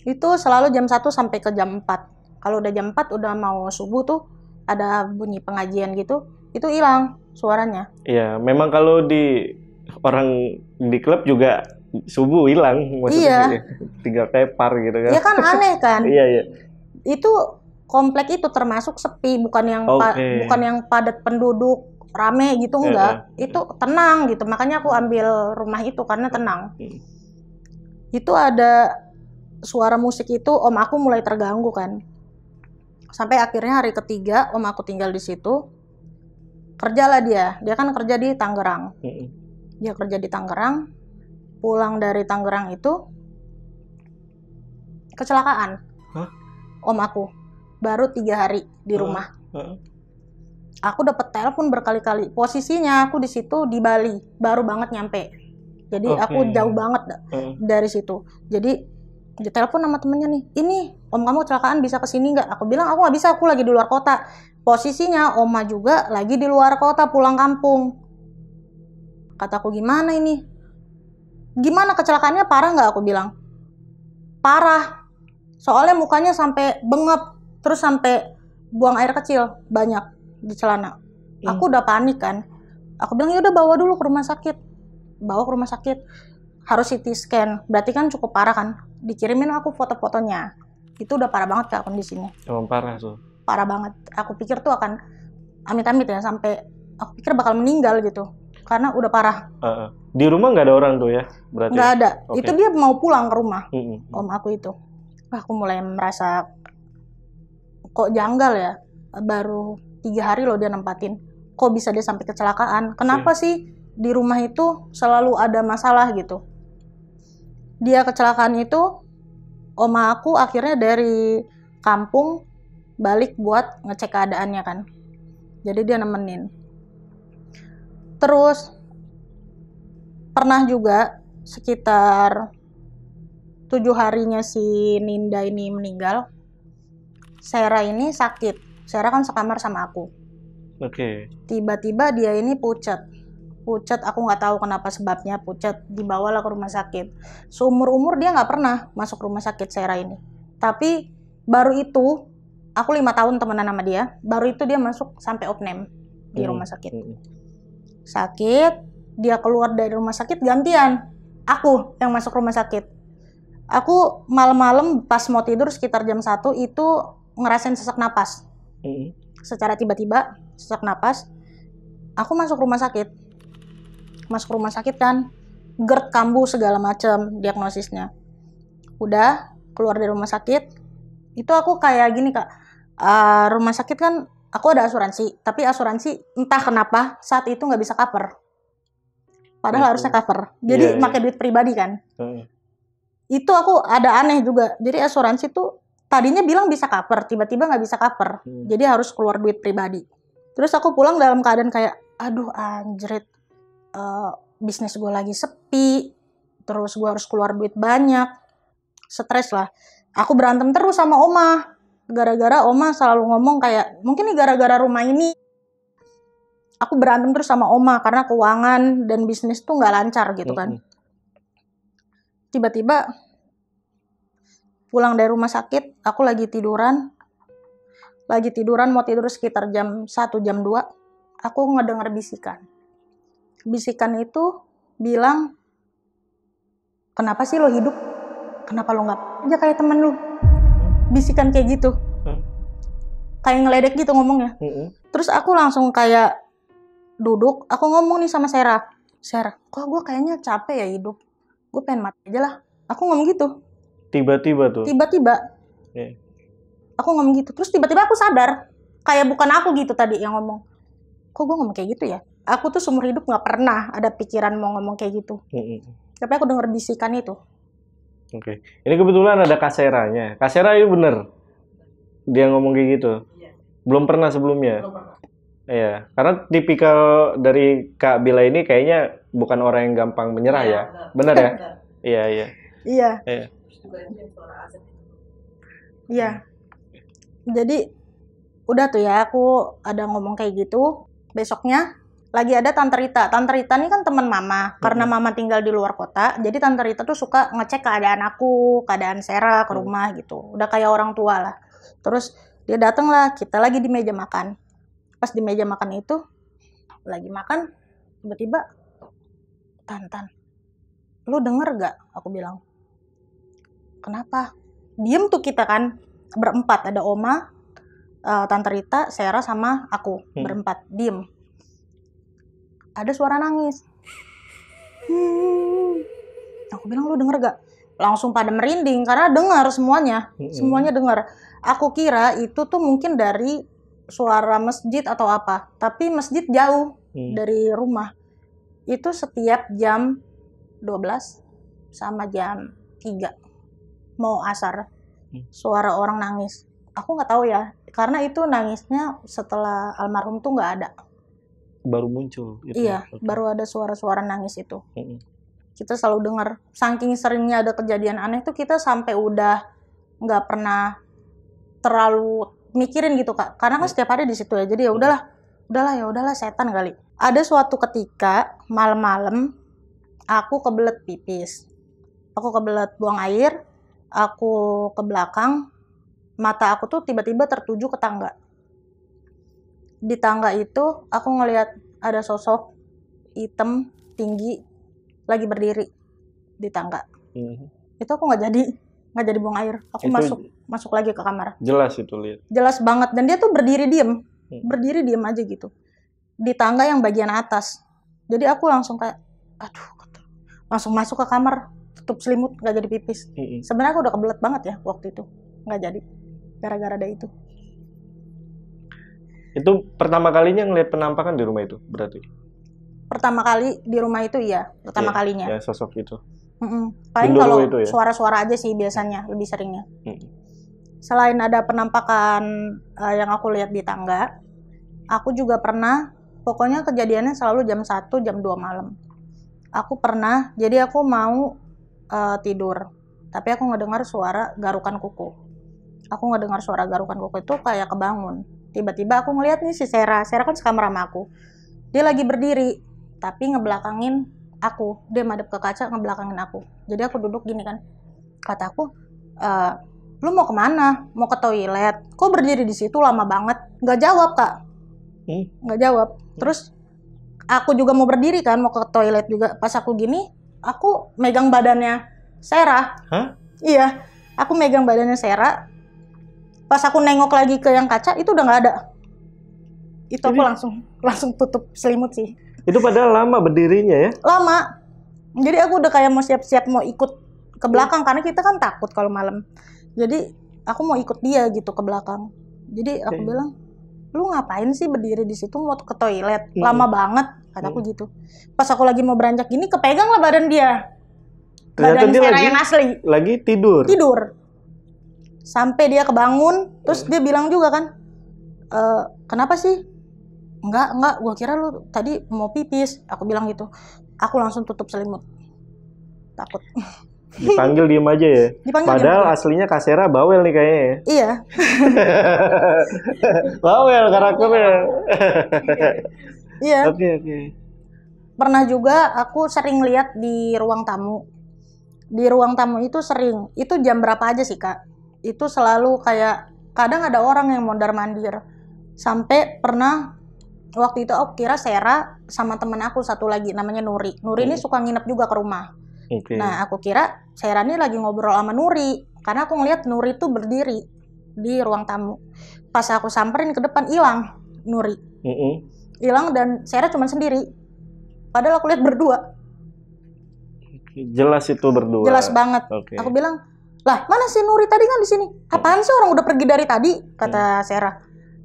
Itu selalu jam 1 sampai ke jam 4. Kalau udah jam 4 udah mau subuh tuh, ada bunyi pengajian gitu, itu hilang suaranya. Iya, memang kalau di orang di klub juga subuh hilang, maksudnya Iya. tinggal tepar gitu kan. Ya kan aneh kan. Iya, iya. Itu komplek itu termasuk sepi, bukan yang Oke. bukan yang padat penduduk, rame gitu enggak. Itu tenang gitu. Makanya aku ambil rumah itu karena tenang. Itu ada suara musik itu, om aku mulai terganggu kan. Sampai akhirnya hari ketiga om aku tinggal di situ. Kerjalah dia. Dia kan kerja di Tangerang. Dia kerja di Tangerang. Pulang dari Tangerang itu kecelakaan. Hah? Om aku baru 3 hari di rumah. Aku dapat telepon berkali-kali. Posisinya aku di situ di Bali, baru banget nyampe. Jadi aku jauh banget dari situ. Jadi dia telepon sama temennya nih, ini om kamu kecelakaan, bisa kesini nggak? Aku bilang aku nggak bisa, aku lagi di luar kota. Posisinya oma juga lagi di luar kota pulang kampung. Kataku gimana ini? Gimana kecelakaannya, parah nggak? Aku bilang parah. Soalnya mukanya sampai bengep, terus sampai buang air kecil banyak di celana. Aku udah panik kan. Aku bilang ya udah bawa dulu ke rumah sakit. Bawa ke rumah sakit. Harus CT scan. Berarti kan cukup parah kan. Dikirimin aku foto-fotonya. Itu udah parah banget Kak kondisinya. Emang parah tuh. Parah banget. Aku pikir tuh akan amit-amit ya, sampai aku pikir bakal meninggal gitu. Karena udah parah. Di rumah nggak ada orang tuh ya? Berarti nggak ada. Itu dia mau pulang ke rumah. Om aku itu. Aku mulai merasa kok janggal ya. Baru 3 hari loh dia nempatin. Kok bisa dia sampai kecelakaan? Kenapa sih di rumah itu selalu ada masalah gitu? Dia kecelakaan itu, oma aku akhirnya dari kampung balik buat ngecek keadaannya kan. Jadi dia nemenin. Terus pernah juga sekitar 7 harinya si Ninda ini meninggal, Sera ini sakit. Sera kan sekamar sama aku. Tiba-tiba dia ini pucat, aku nggak tahu kenapa sebabnya pucat. Dibawalah ke rumah sakit. Seumur-umur dia nggak pernah masuk rumah sakit Sera ini. Tapi baru itu, aku 5 tahun temenan sama dia, baru itu dia masuk sampai opname di rumah sakit. Sakit, dia keluar dari rumah sakit gantian. Aku yang masuk rumah sakit. Aku malam-malam pas mau tidur sekitar jam 1 itu ngerasain sesak napas. Secara tiba-tiba sesak napas. Aku masuk rumah sakit. Masuk rumah sakit kan, GERD kambuh segala macam diagnosisnya. Udah keluar dari rumah sakit, itu aku kayak gini Kak. Rumah sakit kan aku ada asuransi, tapi asuransi entah kenapa saat itu nggak bisa cover. Padahal harusnya cover. Jadi pakai duit pribadi kan. Itu aku ada aneh juga. Jadi asuransi tuh tadinya bilang bisa cover, tiba-tiba nggak bisa cover. Jadi harus keluar duit pribadi. Terus aku pulang dalam keadaan kayak, aduh anjrit, bisnis gue lagi sepi, terus gue harus keluar duit banyak, stres lah. Aku berantem terus sama oma, gara-gara oma selalu ngomong kayak, mungkin nih gara-gara rumah ini, aku berantem terus sama oma karena keuangan dan bisnis tuh nggak lancar gitu kan. Tiba-tiba pulang dari rumah sakit, aku lagi tiduran mau tidur sekitar jam 1, jam 2, aku ngedenger bisikan. Bisikan itu bilang, kenapa sih lo hidup? Kenapa lo nggak aja kayak temen lo? Bisikan kayak gitu. Kayak ngeledek gitu ngomongnya. Terus aku langsung kayak duduk, aku ngomong nih sama Sera, kok gue kayaknya capek ya hidup, gue pengen mati aja lah. Aku ngomong gitu. Tiba-tiba aku ngomong gitu. Terus tiba-tiba aku sadar, kayak bukan aku gitu tadi yang ngomong. Kok gue ngomong kayak gitu ya? Aku tuh seumur hidup gak pernah ada pikiran mau ngomong kayak gitu. Tapi aku denger bisikan itu. Ini kebetulan ada Kak Seranya. Kak Sera itu bener dia ngomong kayak gitu? Belum pernah sebelumnya? Iya, karena tipikal dari Kak Bila ini kayaknya bukan orang yang gampang menyerah ya. Bener ya? Iya. Jadi udah tuh ya, aku ada ngomong kayak gitu. Besoknya lagi ada Tante Rita. Tante Rita ini kan teman mama. Karena mama tinggal di luar kota, jadi Tante Rita tuh suka ngecek keadaan aku, keadaan Sera ke rumah gitu. Udah kayak orang tua lah. Terus Dia datang lah, kita lagi di meja makan. Pas di meja makan itu, lagi makan, tiba-tiba, Tan, lu denger gak? Aku bilang. Kenapa? Diem tuh kita kan, berempat. Ada Oma, Tante Rita, Sera, sama aku. Berempat, diem. Ada suara nangis. Aku bilang, lu denger gak? Langsung pada merinding, karena dengar semuanya. Semuanya dengar. Aku kira itu tuh mungkin dari suara masjid atau apa. Tapi masjid jauh dari rumah. Itu setiap jam 12 sama jam 3 mau asar suara orang nangis. Aku nggak tahu ya, karena itu nangisnya setelah almarhum tuh nggak ada. Baru muncul gitu. Iya, baru ada suara-suara nangis itu. Kita selalu dengar. Saking seringnya ada kejadian aneh tuh kita sampai udah nggak pernah terlalu mikirin gitu Kak, karena kan setiap hari di situ ya. Jadi ya udahlah setan kali. Ada suatu ketika malam-malam aku kebelet pipis. Aku kebelet buang air, aku ke belakang, mata aku tuh tiba-tiba tertuju ke tangga. Di tangga itu aku ngelihat ada sosok hitam tinggi lagi berdiri di tangga. Itu aku nggak jadi buang air. Aku masuk lagi ke kamar. Jelas itu lihat. Jelas banget, dan dia tuh berdiri diem aja gitu di tangga yang bagian atas. Jadi aku langsung kayak, aduh, langsung masuk ke kamar, tutup selimut, nggak jadi pipis. Sebenarnya aku udah kebelet banget ya waktu itu, nggak jadi gara-gara ada itu. Itu pertama kalinya ngeliat penampakan di rumah itu berarti? Pertama kali di rumah itu iya, pertama kalinya. Ya, sosok itu. Paling kalau ya? Suara-suara aja sih biasanya, lebih seringnya. Selain ada penampakan yang aku lihat di tangga, aku juga pernah, pokoknya kejadiannya selalu jam 1, jam 2 malam. Aku pernah, jadi aku mau tidur, tapi aku ngedengar suara garukan kuku. Aku ngedengar suara garukan kuku itu kayak kebangun. Tiba-tiba aku ngeliat nih si Sera kan sekamar sama aku. Dia lagi berdiri, tapi ngebelakangin aku. Dia madep ke kaca ngebelakangin aku. Jadi aku duduk gini kan. Kata aku, lu mau kemana? Mau ke toilet? Kok berdiri di situ lama banget? Nggak jawab Kak. Nggak jawab. Terus aku juga mau berdiri kan, mau ke toilet juga. Pas aku gini, aku megang badannya Sera. Hah? Iya, aku megang badannya Sera. Pas aku nengok lagi ke yang kaca, itu udah nggak ada. Itu aku langsung tutup selimut sih. Itu padahal lama berdirinya ya? Lama. Jadi aku udah kayak mau siap-siap mau ikut ke belakang, karena kita kan takut kalau malam. Jadi aku mau ikut dia gitu ke belakang. Jadi aku bilang, lu ngapain sih berdiri di situ, mau ke toilet? Lama banget, kataku gitu. Pas aku lagi mau beranjak gini, kepegang lah badan dia. Ternyata badan dia Sera yang asli. Lagi tidur. Sampai dia kebangun, terus dia bilang juga kan, kenapa sih? Enggak, gua kira lu tadi mau pipis. Aku bilang gitu. Aku langsung tutup selimut. Takut. Dipanggil diem aja ya? Padahal aslinya Kak Sera bawel nih kayaknya ya? Iya. Bawel karakternya. Iya. Oke. Pernah juga aku sering lihat di ruang tamu. Di ruang tamu itu sering. Itu jam berapa aja sih Kak? Itu selalu kayak, kadang ada orang yang mondar-mandir. Sampai pernah, waktu itu aku kira Sera sama temen aku satu lagi, namanya Nuri. Nuri ini suka nginep juga ke rumah. Nah, aku kira Sera ini lagi ngobrol sama Nuri. Karena aku ngeliat Nuri tuh berdiri di ruang tamu. Pas aku samperin ke depan, hilang Nuri. Hilang dan Sera cuma sendiri. Padahal aku lihat berdua. Jelas itu berdua. Jelas banget. Aku bilang, lah mana si Nuri tadi kan di sini? Apaan sih, orang udah pergi dari tadi? Kata Sera.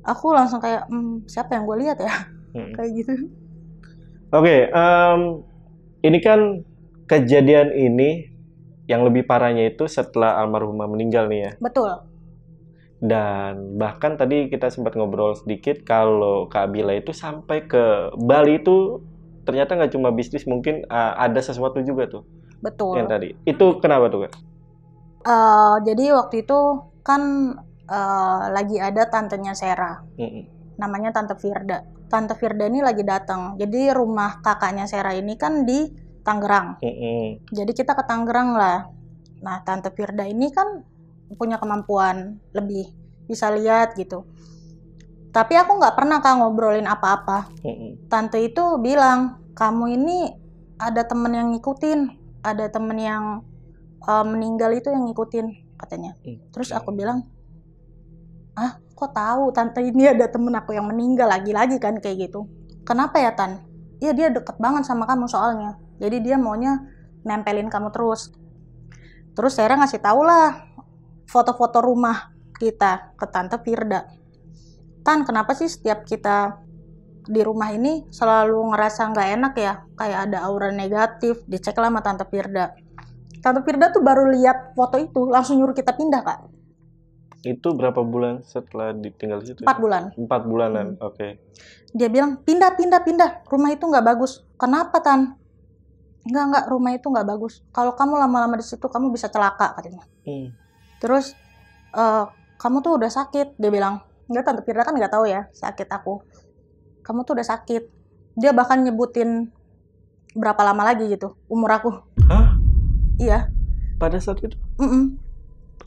Aku langsung kayak, siapa yang gue lihat ya? Kayak gitu. Ini kan kejadian ini yang lebih parahnya itu setelah almarhumah meninggal nih ya. Betul. Dan bahkan tadi kita sempat ngobrol sedikit kalau Kak Bila itu sampai ke Bali itu ternyata nggak cuma bisnis, mungkin ada sesuatu juga tuh. Betul. Yang tadi. Itu kenapa tuh Kak? Jadi waktu itu kan lagi ada tantenya Sera. Namanya Tante Firda. Tante Firda ini lagi datang. Jadi rumah kakaknya Sera ini kan di Tangerang. Jadi kita ke Tangerang lah. Nah, Tante Firda ini kan punya kemampuan lebih. bisa lihat gitu. Tapi aku nggak pernah Kak ngobrolin apa-apa. Tante itu bilang, kamu ini ada temen yang ngikutin, ada temen yang meninggal itu yang ngikutin katanya. Terus aku bilang, kok tahu tante ini ada temen aku yang meninggal, lagi-lagi kan kayak gitu. Kenapa ya Tan? Iya dia deket banget sama kamu soalnya. Jadi dia maunya nempelin kamu terus. Terus Sarah ngasih tahu lah foto-foto rumah kita ke Tante Firda. Tan, kenapa sih setiap kita di rumah ini selalu ngerasa nggak enak ya? Kayak ada aura negatif. Dicek lah sama Tante Firda. Tante Firda tuh baru lihat foto itu, langsung nyuruh kita pindah Kak. Itu berapa bulan setelah ditinggal situ? 4 bulan. 4 bulanan, oke. Dia bilang, pindah. Rumah itu nggak bagus. Kenapa Tan? Enggak, rumah itu nggak bagus. Kalau kamu lama-lama di situ, kamu bisa celaka katanya. Terus, kamu tuh udah sakit, dia bilang. Enggak, Tante Firda kan nggak tahu ya sakit aku. Kamu tuh udah sakit. Dia bahkan nyebutin berapa lama lagi gitu, umur aku. Hah? Iya. Pada saat itu?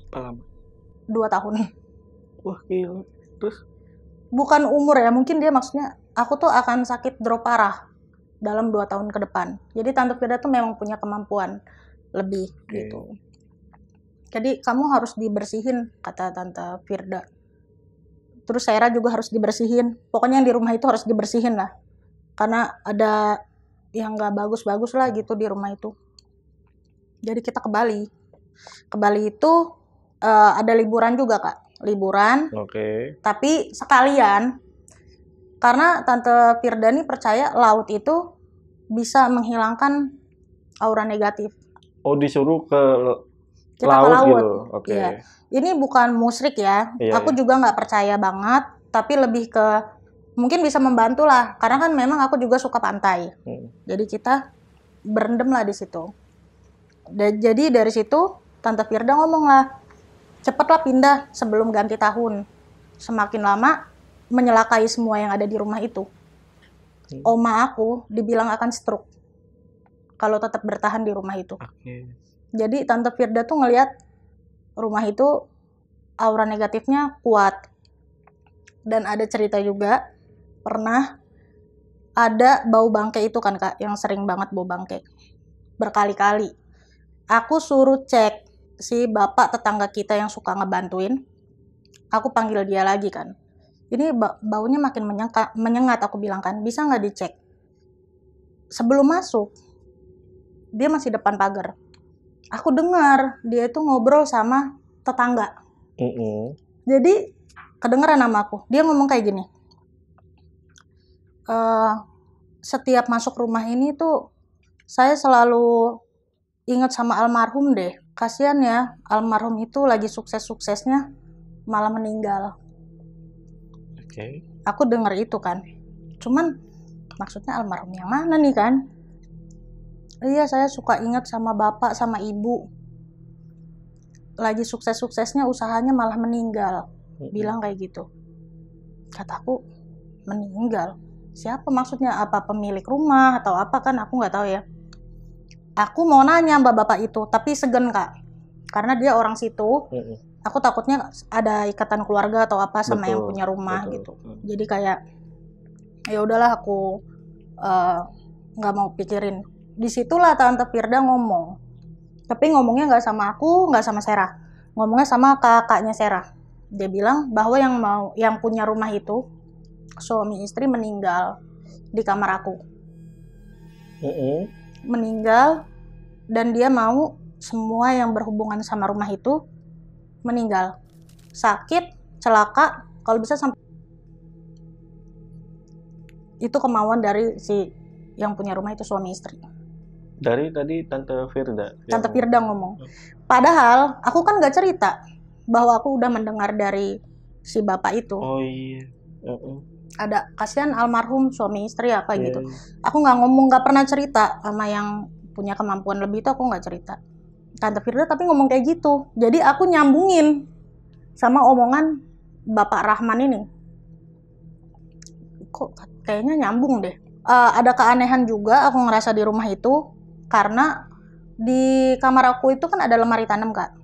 Berapa lama? 2 tahun. Wah gila. Terus? Bukan umur ya, mungkin dia maksudnya aku tuh akan sakit drop parah dalam 2 tahun ke depan. Jadi Tante Firda tuh memang punya kemampuan lebih gitu. Jadi kamu harus dibersihin, kata Tante Firda. Terus Sarah juga harus dibersihin. Pokoknya yang di rumah itu harus dibersihin lah. Karena ada yang gak bagus-bagus lah gitu di rumah itu. Jadi kita ke Bali. Ke Bali itu ada liburan juga Kak. Liburan. Tapi sekalian, karena Tante Firda nih percaya laut itu bisa menghilangkan aura negatif. Oh, disuruh ke kita laut ke laut gitu. Oke. Iya. Ini bukan musyrik ya. Aku juga nggak percaya banget, tapi lebih ke mungkin bisa membantu lah. Karena kan memang aku juga suka pantai. Jadi kita berendam lah di situ. Jadi dari situ Tante Firda ngomong lah, cepatlah pindah sebelum ganti tahun. Semakin lama menyelakai semua yang ada di rumah itu. Oma aku dibilang akan stroke kalau tetap bertahan di rumah itu. Jadi Tante Firda tuh ngelihat rumah itu aura negatifnya kuat. Dan ada cerita juga, pernah ada bau bangke itu kan Kak, yang sering banget bau bangke. Berkali-kali. Aku suruh cek si bapak tetangga kita yang suka ngebantuin. Aku panggil dia lagi kan. Ini baunya makin menyengat, aku bilang kan, bisa nggak dicek? Sebelum masuk, dia masih depan pagar. Aku dengar dia itu ngobrol sama tetangga. Jadi kedengeran nama aku. Dia ngomong kayak gini. Setiap masuk rumah ini tuh saya selalu ingat sama almarhum deh. Kasian ya, almarhum itu lagi sukses-suksesnya malah meninggal. Aku denger itu kan. Cuman maksudnya almarhum yang mana nih kan? Iya, saya suka ingat sama bapak sama ibu. Lagi sukses-suksesnya usahanya malah meninggal. Bilang kayak gitu. Kataku, meninggal? Siapa maksudnya? Apa pemilik rumah atau apa kan? Aku nggak tahu ya. Aku mau nanya bapak itu, tapi segan Kak. Karena dia orang situ. Aku takutnya ada ikatan keluarga atau apa sama yang punya rumah gitu. Jadi kayak ya udahlah aku nggak mau pikirin. Disitulah Tante Firda ngomong. Tapi ngomongnya nggak sama aku, nggak sama Sarah. Ngomongnya sama kakaknya Sarah. Dia bilang bahwa yang punya rumah itu suami istri meninggal di kamar aku. Meninggal dan dia mau semua yang berhubungan sama rumah itu meninggal, sakit, celaka, kalau bisa sampai itu kemauan dari si yang punya rumah itu suami istri. Dari tadi Tante Firda. Tante Firda ngomong. Padahal aku kan nggak cerita bahwa aku udah mendengar dari si bapak itu. Oh iya. Ada kasihan almarhum suami istri apa gitu. Aku nggak pernah cerita sama yang punya kemampuan lebih itu, aku nggak cerita. Tante Firda tapi ngomong kayak gitu. Jadi aku nyambungin sama omongan Bapak Rahman ini. Kok kayaknya nyambung deh. Ada keanehan juga aku ngerasa di rumah itu. Karena di kamar aku itu kan ada lemari tanam Kak.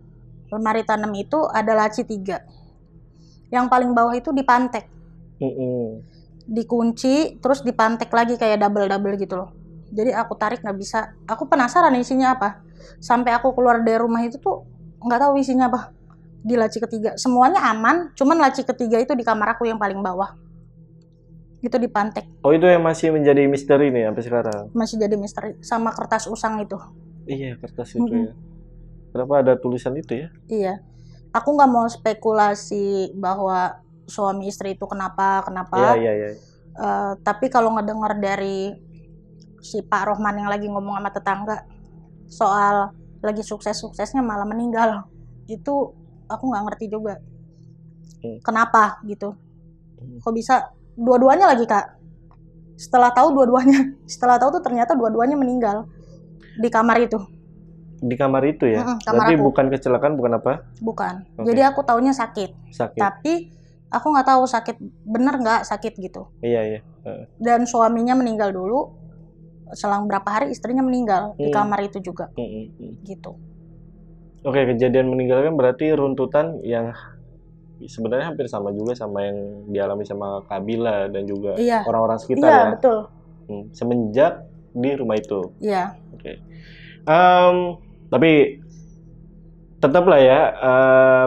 Lemari tanam itu ada laci 3. Yang paling bawah itu dipantek. Dikunci, terus dipantek lagi kayak double-double gitu loh. Jadi aku tarik nggak bisa. Aku penasaran isinya apa. Sampai aku keluar dari rumah itu tuh nggak tahu isinya apa. Di laci ketiga. Semuanya aman, cuman laci ketiga itu di kamar aku yang paling bawah. Itu dipantek. Oh, itu yang masih menjadi misteri nih sampai sekarang? Masih jadi misteri. Sama kertas usang itu. Iya, kertas itu ya. Kenapa ada tulisan itu ya? Iya. Aku nggak mau spekulasi bahwa suami istri itu kenapa. Iya. Tapi kalau ngedengar dari si Pak Rohman yang lagi ngomong sama tetangga soal lagi sukses-suksesnya malah meninggal, itu aku nggak ngerti juga kenapa gitu. Kok bisa dua-duanya lagi, Kak? Setelah tahu tuh ternyata dua-duanya meninggal di kamar itu. Di kamar itu ya? Kamar Berarti aku. bukan kecelakaan, bukan apa? Bukan. Okay. Jadi aku taunya sakit. Tapi aku nggak tahu sakit bener nggak sakit gitu. Iya. Dan suaminya meninggal dulu, selang berapa hari istrinya meninggal di kamar itu juga. Gitu. Oke, kejadian meninggal kan berarti runtutan yang sebenarnya hampir sama juga sama yang dialami sama Kabila dan juga orang-orang sekitar ya. Iya, betul. Semenjak di rumah itu. Iya. Oke. Tapi tetaplah ya,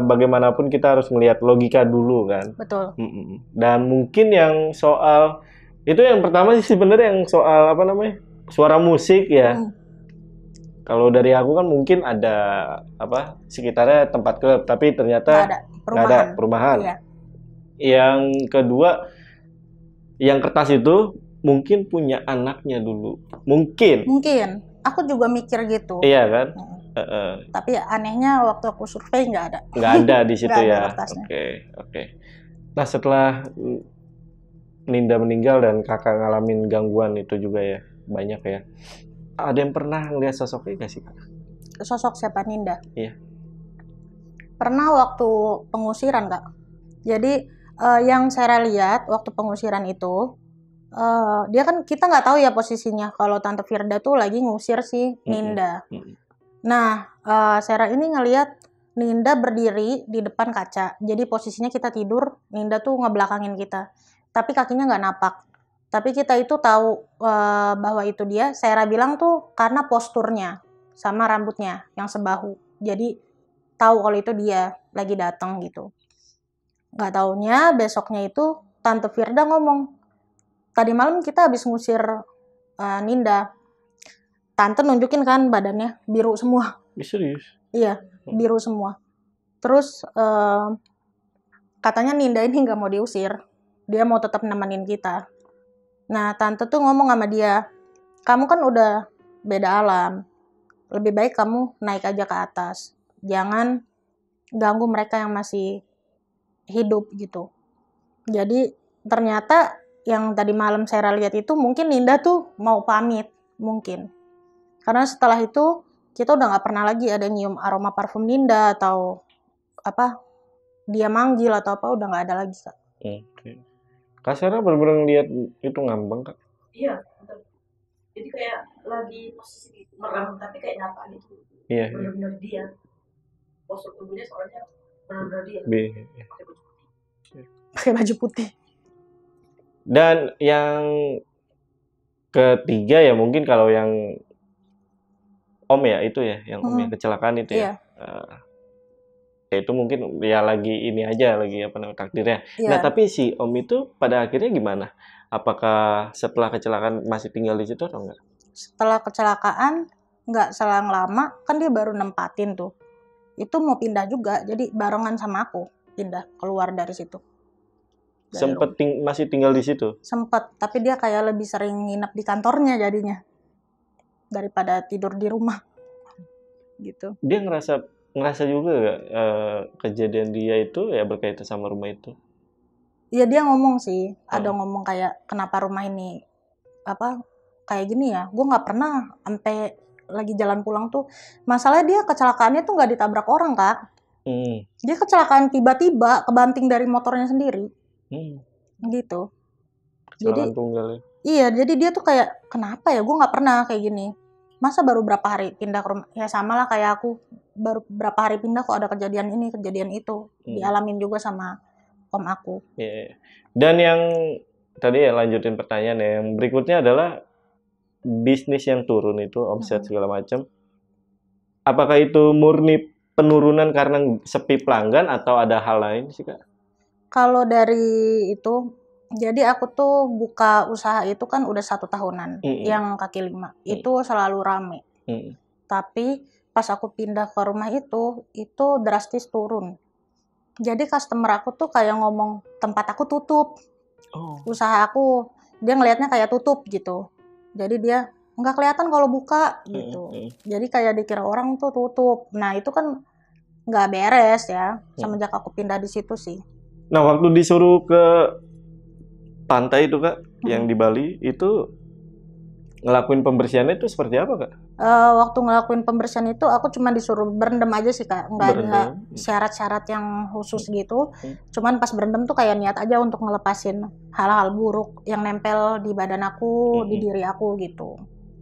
bagaimanapun kita harus melihat logika dulu kan. Betul. Dan mungkin yang soal itu yang pertama sih sebenarnya yang soal apa namanya, suara musik ya. Kalau dari aku kan mungkin ada apa sekitarnya tempat klub, tapi ternyata nggak ada perumahan. Iya. Yang kedua, yang kertas itu mungkin punya anaknya dulu. Mungkin. Aku juga mikir gitu. Iya kan. Tapi anehnya waktu aku survei nggak ada. Nggak ada di situ ya. Oke. Nah, setelah Ninda meninggal dan kakak ngalamin gangguan itu juga ya, banyak ya. Ada yang pernah ngeliat sosoknya nggak sih, Kak? Sosok siapa? Ninda? Iya. Pernah waktu pengusiran, Kak. Jadi yang saya lihat waktu pengusiran itu, dia kan kita nggak tahu ya posisinya kalau Tante Firda tuh lagi ngusir si Ninda. Nah, Sarah ini ngelihat Ninda berdiri di depan kaca. Jadi posisinya kita tidur, Ninda tuh ngebelakangin kita. Tapi kakinya nggak napak. Tapi kita itu tahu bahwa itu dia. Sarah bilang tuh karena posturnya sama rambutnya yang sebahu. Jadi tahu kalau itu dia lagi datang gitu. Nggak taunya besoknya itu Tante Firda ngomong, tadi malam kita habis ngusir Ninda. Tante nunjukin kan badannya biru semua. Serius? Iya, biru semua. Terus katanya Ninda ini nggak mau diusir. Dia mau tetap nemenin kita. Nah, Tante tuh ngomong sama dia, kamu kan udah beda alam. Lebih baik kamu naik aja ke atas. Jangan ganggu mereka yang masih hidup gitu. Jadi ternyata yang tadi malam saya lihat itu mungkin Ninda tuh mau pamit. Mungkin. Karena setelah itu kita udah nggak pernah lagi ada nyium aroma parfum Ninda atau apa dia manggil atau apa, udah nggak ada lagi, Kak. Kak Sarah bener-bener lihat itu ngambang, Kak? Iya, betul. Jadi kayak lagi posisi merem tapi kayak nyata gitu. Iya. Bener-bener dia. Postur tubuhnya soalnya bener-bener dia. Pakai baju putih. Dan yang ketiga ya mungkin kalau yang Om ya itu ya, yang Om yang kecelakaan itu ya. Ya itu mungkin ya lagi ini aja, lagi apa namanya takdirnya. Nah tapi si Om itu pada akhirnya gimana? Apakah setelah kecelakaan masih tinggal di situ atau enggak? Setelah kecelakaan nggak selang lama kan dia baru nempatin tuh. Itu mau pindah juga, jadi barengan sama aku pindah keluar dari situ. Sempet masih tinggal di situ? Sempet, tapi dia kayak lebih sering nginep di kantornya jadinya daripada tidur di rumah gitu. Dia ngerasa juga gak kejadian dia itu ya berkaitan sama rumah itu? Iya, dia ngomong sih, ada ngomong kayak kenapa rumah ini apa kayak gini ya. Gue nggak pernah sampai lagi jalan pulang tuh. Masalahnya dia kecelakaannya tuh nggak ditabrak orang, Kak. Dia kecelakaan tiba-tiba kebanting dari motornya sendiri. Gitu. Kecelakaan tunggal ya? Iya, jadi dia tuh kayak kenapa ya? Gue nggak pernah kayak gini. Masa baru berapa hari pindah ke rumah? Ya sama lah kayak aku, baru berapa hari pindah kok ada kejadian ini, kejadian itu. Dialamin juga sama om aku. Iya. Dan yang tadi ya lanjutin pertanyaan ya, yang berikutnya adalah bisnis yang turun itu omset segala macam. Apakah itu murni penurunan karena sepi pelanggan atau ada hal lain sih Kak? Kalau dari itu, jadi aku tuh buka usaha itu kan udah 1 tahunan, yang kaki lima itu selalu rame. Tapi pas aku pindah ke rumah itu drastis turun. Jadi customer aku tuh kayak ngomong tempat aku tutup, usaha aku, dia ngelihatnya kayak tutup gitu. Jadi dia nggak kelihatan kalau buka gitu. Jadi kayak dikira orang tuh tutup. Nah itu kan nggak beres ya, semenjak aku pindah di situ sih. Nah waktu disuruh ke pantai itu Kak, yang di Bali itu ngelakuin pembersihannya itu seperti apa Kak? Waktu ngelakuin pembersihan itu aku cuma disuruh berendam aja sih Kak, nggak ada syarat-syarat yang khusus gitu. Cuman pas berendam tuh kayak niat aja untuk ngelepasin hal-hal buruk yang nempel di badan aku, di diri aku gitu.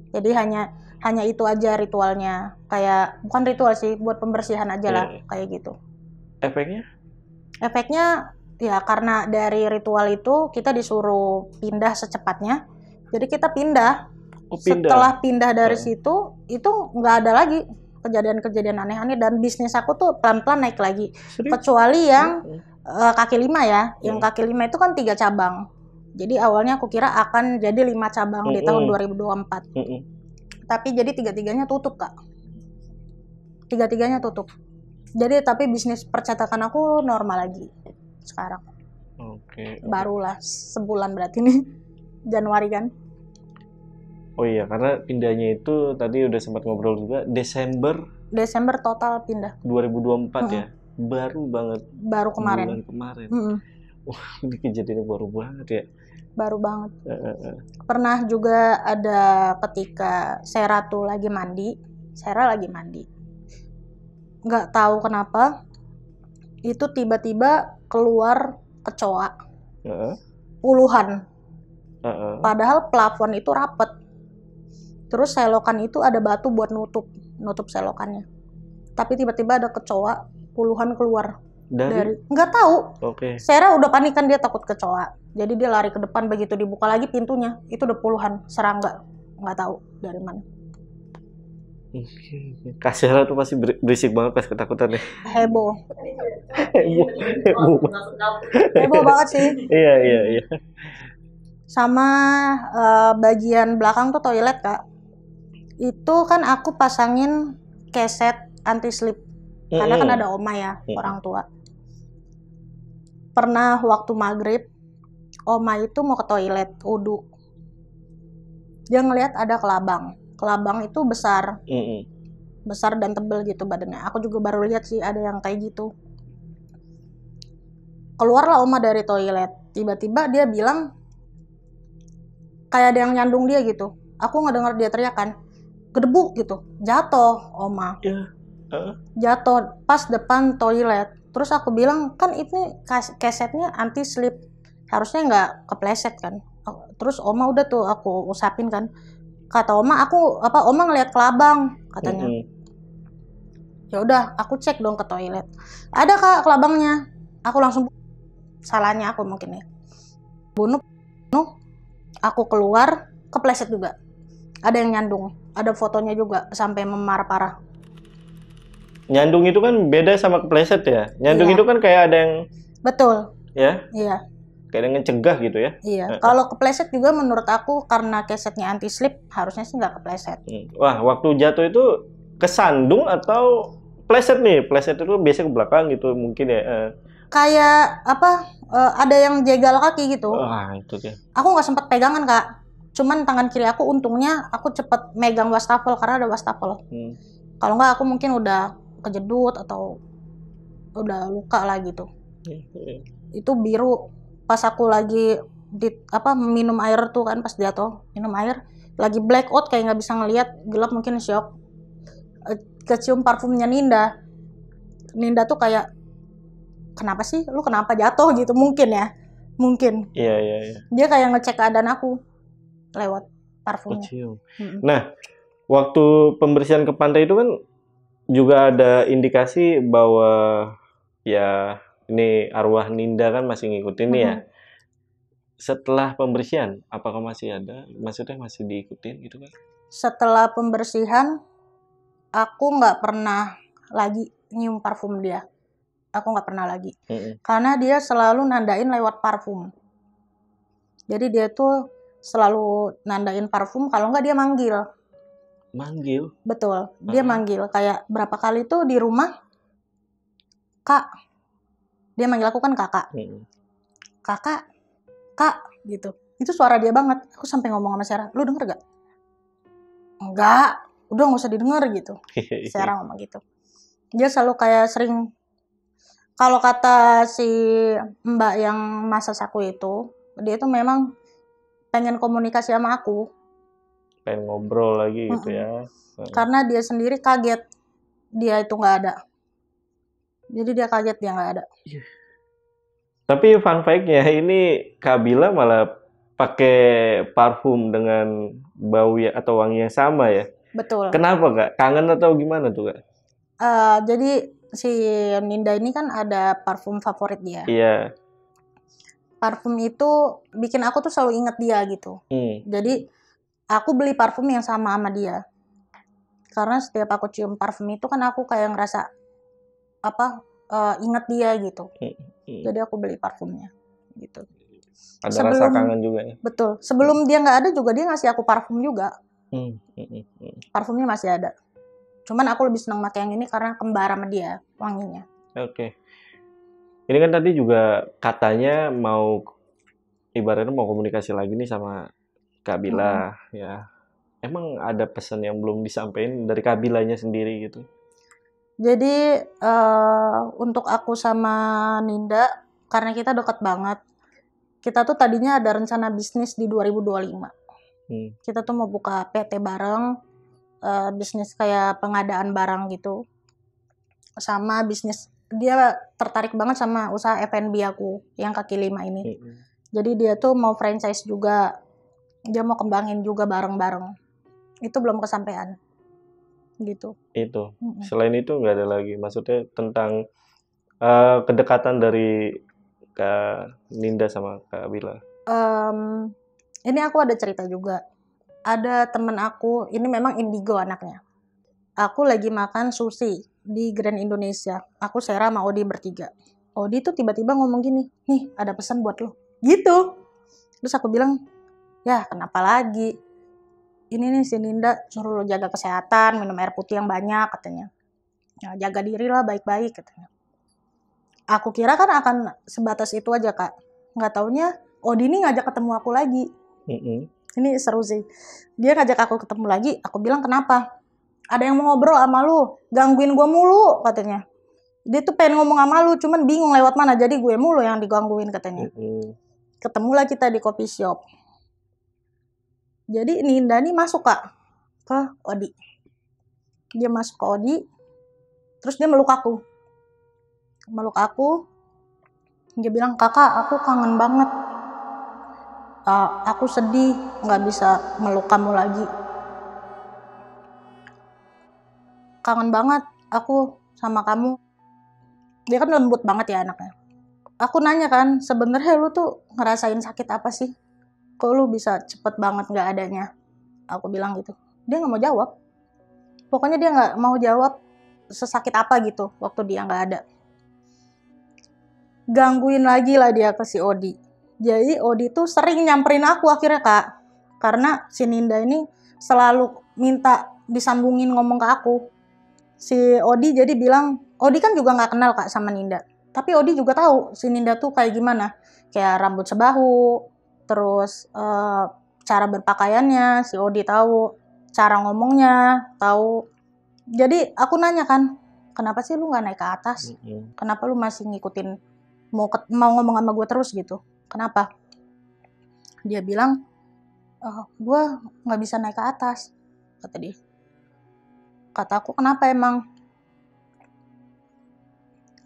Jadi hanya itu aja ritualnya, kayak bukan ritual sih, buat pembersihan aja lah kayak gitu. Efeknya? Efeknya ya karena dari ritual itu kita disuruh pindah secepatnya, jadi kita pindah. Setelah pindah dari situ, itu nggak ada lagi kejadian-kejadian aneh-aneh dan bisnis aku tuh pelan-pelan naik lagi. Kecuali yang kaki lima ya, yang kaki lima itu kan 3 cabang. Jadi awalnya aku kira akan jadi 5 cabang di tahun 2024. Tapi jadi 3-3-nya tutup Kak. 3-3-nya tutup. Jadi tapi bisnis percetakan aku normal lagi sekarang. Barulah sebulan berarti nih, Januari kan. Oh iya, karena pindahnya itu tadi udah sempat ngobrol juga, Desember total pindah. 2024 ya, baru banget. Baru kemarin. Bulan kemarin. Wah, ini kejadiannya baru banget ya. Baru banget. Pernah juga ada ketika Sera tuh lagi mandi, nggak tahu kenapa, itu tiba-tiba keluar kecoa, puluhan. Padahal plafon itu rapet. Terus selokan itu ada batu buat nutup selokannya. Tapi tiba-tiba ada kecoa puluhan keluar dari nggak tahu. Sarah udah panik kan, dia takut kecoa. Jadi dia lari ke depan, begitu dibuka lagi pintunya, itu udah puluhan serangga. Nggak tahu dari mana. Kak Sarah tuh pasti berisik banget pas ketakutan ya. Heboh banget sih. Iya. Sama bagian belakang tuh toilet Kak. Itu kan aku pasangin keset anti slip karena kan ada oma ya, orang tua. Pernah waktu maghrib oma itu mau ke toilet wudu, dia ngelihat ada kelabang itu besar dan tebel gitu badannya. Aku juga baru lihat sih ada yang kayak gitu. Keluarlah oma dari toilet, tiba-tiba dia bilang kayak ada yang nyandung dia gitu. Aku ngedengar dia teriak kan, gedebuk gitu, jatuh oma. Jatuh pas depan toilet. Terus aku bilang kan ini kesetnya anti slip, harusnya nggak kepleset kan. Terus oma udah tuh aku usapin kan, kata oma oma ngelihat kelabang katanya. Ya udah aku cek dong ke toilet, ada Kak kelabangnya. Aku langsung, salahnya aku mungkin ya, bunuh. Aku keluar, kepleset juga. Ada yang nyandung, ada fotonya juga sampai memar parah. Nyandung itu kan beda sama kepleset ya. Nyandung itu kan kayak ada yang... Betul. Ya? Iya. Kayak ada yang ngecegah gitu ya. Iya. Kalau kepleset juga menurut aku karena kesetnya anti slip, harusnya sih nggak kepleset. Wah, waktu jatuh itu kesandung atau pleset nih? Pleset itu biasa ke belakang gitu mungkin ya. Kayak ada yang jegal kaki gitu. Wah, itu dia. Aku nggak sempat pegangan Kak. Cuman tangan kiri aku untungnya aku cepet megang wastafel karena ada wastafel. Kalau nggak aku mungkin udah kejedut atau udah luka lah gitu. Itu biru pas aku lagi minum air tuh kan, pas jatuh minum air lagi black out kayak nggak bisa ngelihat, gelap mungkin shock. Kecium parfumnya Ninda tuh kayak, kenapa sih lu, kenapa jatuh gitu, mungkin ya, mungkin. Iya. Dia kayak ngecek keadaan aku lewat parfumnya. Nah, waktu pembersihan ke pantai itu kan juga ada indikasi bahwa ya ini arwah Ninda kan masih ngikutin nih ya. Mm-mm. Setelah pembersihan, apakah masih ada? Maksudnya masih diikutin gitu kan? Setelah pembersihan, aku nggak pernah lagi nyium parfum dia. Aku nggak pernah lagi. Mm-mm. Karena dia selalu nandain lewat parfum. Jadi dia tuh selalu nandain parfum, kalau nggak dia manggil. Manggil? Betul, dia Heeh. manggil. Kayak berapa kali tuh di rumah, Kak. Dia manggil aku kan kakak. Mm-mm. Kakak, Kak, gitu. Itu suara dia banget. Aku sampai ngomong sama Sarah, lu denger gak? Enggak, udah nggak usah didengar gitu. Sarah ngomong gitu. Dia selalu kayak sering, kalau kata si mbak yang masak aku itu, dia tuh memang pengen komunikasi sama aku. Pengen ngobrol lagi gitu Mm-mm. ya. Heeh. Karena dia sendiri kaget dia itu nggak ada. Jadi dia kaget dia nggak ada. Tapi fun fact-nya ini Kak Bila malah pakai parfum dengan bau ya atau wangi yang sama ya. Betul. Kenapa Kak? Kangen atau gimana tuh Kak? Jadi si Ninda ini kan ada parfum favorit dia. Iya. Parfum itu bikin aku tuh selalu inget dia gitu. Jadi aku beli parfum yang sama dia. Karena setiap aku cium parfum itu kan aku kayak ngerasa inget dia gitu. Jadi aku beli parfumnya gitu. Ada rasa kangen juga ya. Betul. Sebelum dia nggak ada juga dia ngasih aku parfum juga. Parfumnya masih ada. Cuman aku lebih senang pakai yang ini karena kembar sama dia wanginya. Oke. Ini kan tadi juga katanya mau ibaratnya mau komunikasi lagi nih sama Kak Bila ya. Emang ada pesan yang belum disampaikan dari Kak Bilanya sendiri gitu? Jadi untuk aku sama Ninda, karena kita dekat banget, kita tuh tadinya ada rencana bisnis di 2025. Kita tuh mau buka PT bareng, bisnis kayak pengadaan barang gitu. Sama bisnis, dia tertarik banget sama usaha F&B aku, yang kaki lima ini. Jadi dia tuh mau franchise juga, dia mau kembangin juga bareng-bareng. Itu belum kesampaian. Gitu. Itu. Selain itu nggak ada lagi. Maksudnya tentang kedekatan dari Kak Ninda sama Kak Bila. Ini aku ada cerita juga. Ada temen aku, ini memang indigo anaknya. Aku lagi makan sushi di Grand Indonesia. Aku, Sarah, sama Odi bertiga. Odi tuh tiba-tiba ngomong gini, nih ada pesan buat lo. Gitu. Terus aku bilang, ya kenapa lagi? Ini nih si Ninda suruh lo jaga kesehatan, minum air putih yang banyak katanya. Ya, jaga diri lah baik-baik katanya. Aku kira kan akan sebatas itu aja Kak. Nggak taunya Odi ini ngajak ketemu aku lagi. Ini seru sih. Dia ngajak aku ketemu lagi, aku bilang kenapa? Ada yang mau ngobrol sama lu, gangguin gue mulu katanya. Dia tuh pengen ngomong sama lu, cuman bingung lewat mana, jadi gue mulu yang digangguin katanya. Ketemulah kita di coffee shop. Jadi Ninda nih masuk Kak ke Odi. Dia masuk ke Odi, terus dia meluk aku. Dia bilang, kakak aku kangen banget. Aku sedih nggak bisa meluk kamu lagi. Kangen banget aku sama kamu. Dia kan lembut banget ya anaknya. Aku nanya kan, sebenarnya lu tuh ngerasain sakit apa sih? Kok lu bisa cepet banget nggak adanya? Aku bilang gitu. Dia nggak mau jawab. Pokoknya dia nggak mau jawab sesakit apa gitu waktu dia nggak ada. Gangguin lagi lah dia ke si Odi. Jadi Odi tuh sering nyamperin aku akhirnya Kak. Karena si Ninda ini selalu minta disambungin ngomong ke aku. Si Odi jadi bilang, Odi kan juga nggak kenal Kak sama Ninda. Tapi Odi juga tahu si Ninda tuh kayak gimana. Kayak rambut sebahu, terus cara berpakaiannya si Odi tahu, cara ngomongnya tahu. Jadi aku nanya kan, kenapa sih lu nggak naik ke atas? Kenapa lu masih ngikutin mau ngomong sama gue terus gitu? Kenapa? Dia bilang, gue nggak bisa naik ke atas, kata dia. Kata aku, kenapa emang?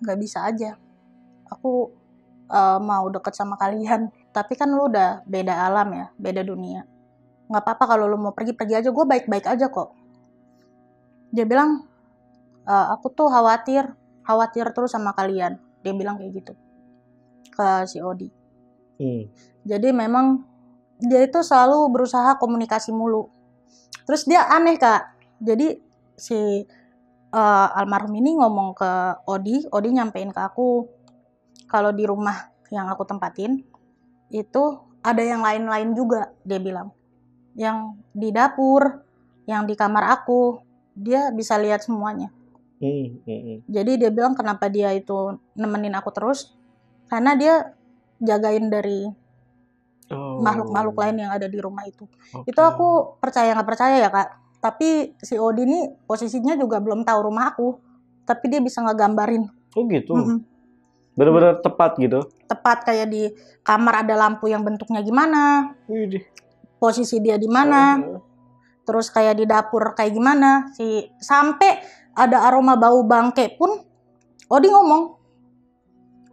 Nggak bisa aja. Aku mau deket sama kalian. Tapi kan lu udah beda alam ya, beda dunia. Nggak apa-apa kalau lu mau pergi aja, gue baik-baik aja kok. Dia bilang, aku tuh khawatir terus sama kalian. dia bilang kayak gitu ke si Odi. Hmm. Jadi memang dia itu selalu berusaha komunikasi mulu. Terus dia aneh Kak, jadi si almarhum ini ngomong ke Odi nyampein ke aku kalau di rumah yang aku tempatin itu ada yang lain-lain juga, dia bilang. Yang di dapur, yang di kamar aku, dia bisa lihat semuanya. Jadi dia bilang kenapa dia itu nemenin aku terus, karena dia jagain dari makhluk-makhluk lain yang ada di rumah itu. Itu aku percaya nggak percaya ya Kak. Tapi si Odi ini posisinya juga belum tahu rumah aku, tapi dia bisa ngegambarin. Oh gitu. Benar-benar tepat gitu. Tepat kayak di kamar ada lampu yang bentuknya gimana, posisi dia di mana, terus kayak di dapur kayak gimana, sampai ada aroma bau bangke pun Odi ngomong.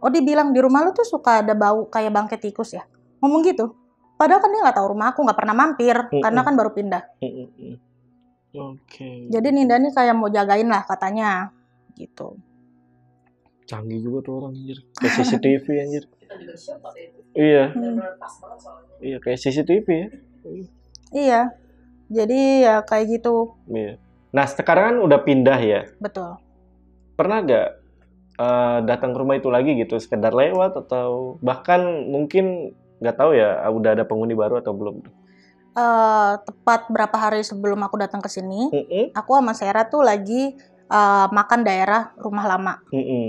Odi bilang di rumah lu tuh suka ada bau kayak bangke tikus ya, ngomong gitu. Padahal kan dia nggak tahu rumah aku, nggak pernah mampir karena kan baru pindah. Jadi Ninda nih kayak mau jagain lah katanya, gitu. Canggih juga tuh orang anjir. Kayak CCTV anjir. Kita juga siap pakai itu. Iya. Benar-benar pas banget soalnya. Iya kayak CCTV ya. Iya. Jadi ya kayak gitu. Iya. Nah sekarang kan udah pindah ya. Betul. Pernah gak datang ke rumah itu lagi gitu, sekedar lewat atau bahkan mungkin nggak tahu ya udah ada penghuni baru atau belum? Tepat berapa hari sebelum aku datang ke sini, aku sama Sera tuh lagi makan daerah rumah lama,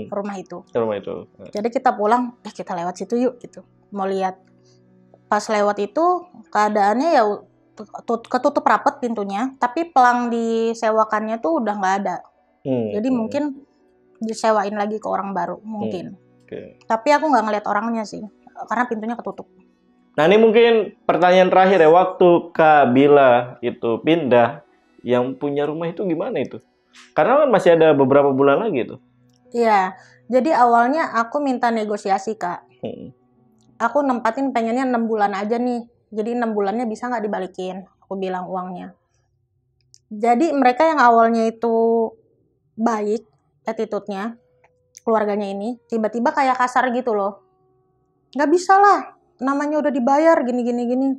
rumah itu. Jadi kita pulang, kita lewat situ yuk gitu, mau lihat. Pas lewat itu keadaannya ya ketutup rapat pintunya, tapi pelang disewakannya tuh udah nggak ada. Jadi mungkin disewain lagi ke orang baru mungkin. Tapi aku nggak ngeliat orangnya sih, karena pintunya ketutup. Nah ini mungkin pertanyaan terakhir ya, waktu Kak Bila itu pindah, yang punya rumah itu gimana itu? Karena kan masih ada beberapa bulan lagi tuh. Iya, jadi awalnya aku minta negosiasi Kak. Aku nempatin pengennya 6 bulan aja nih, jadi 6 bulannya bisa nggak dibalikin? Aku bilang uangnya. Jadi mereka yang awalnya itu baik attitude-nya, keluarganya ini, tiba-tiba kayak kasar gitu loh. Nggak bisa lah, namanya udah dibayar gini.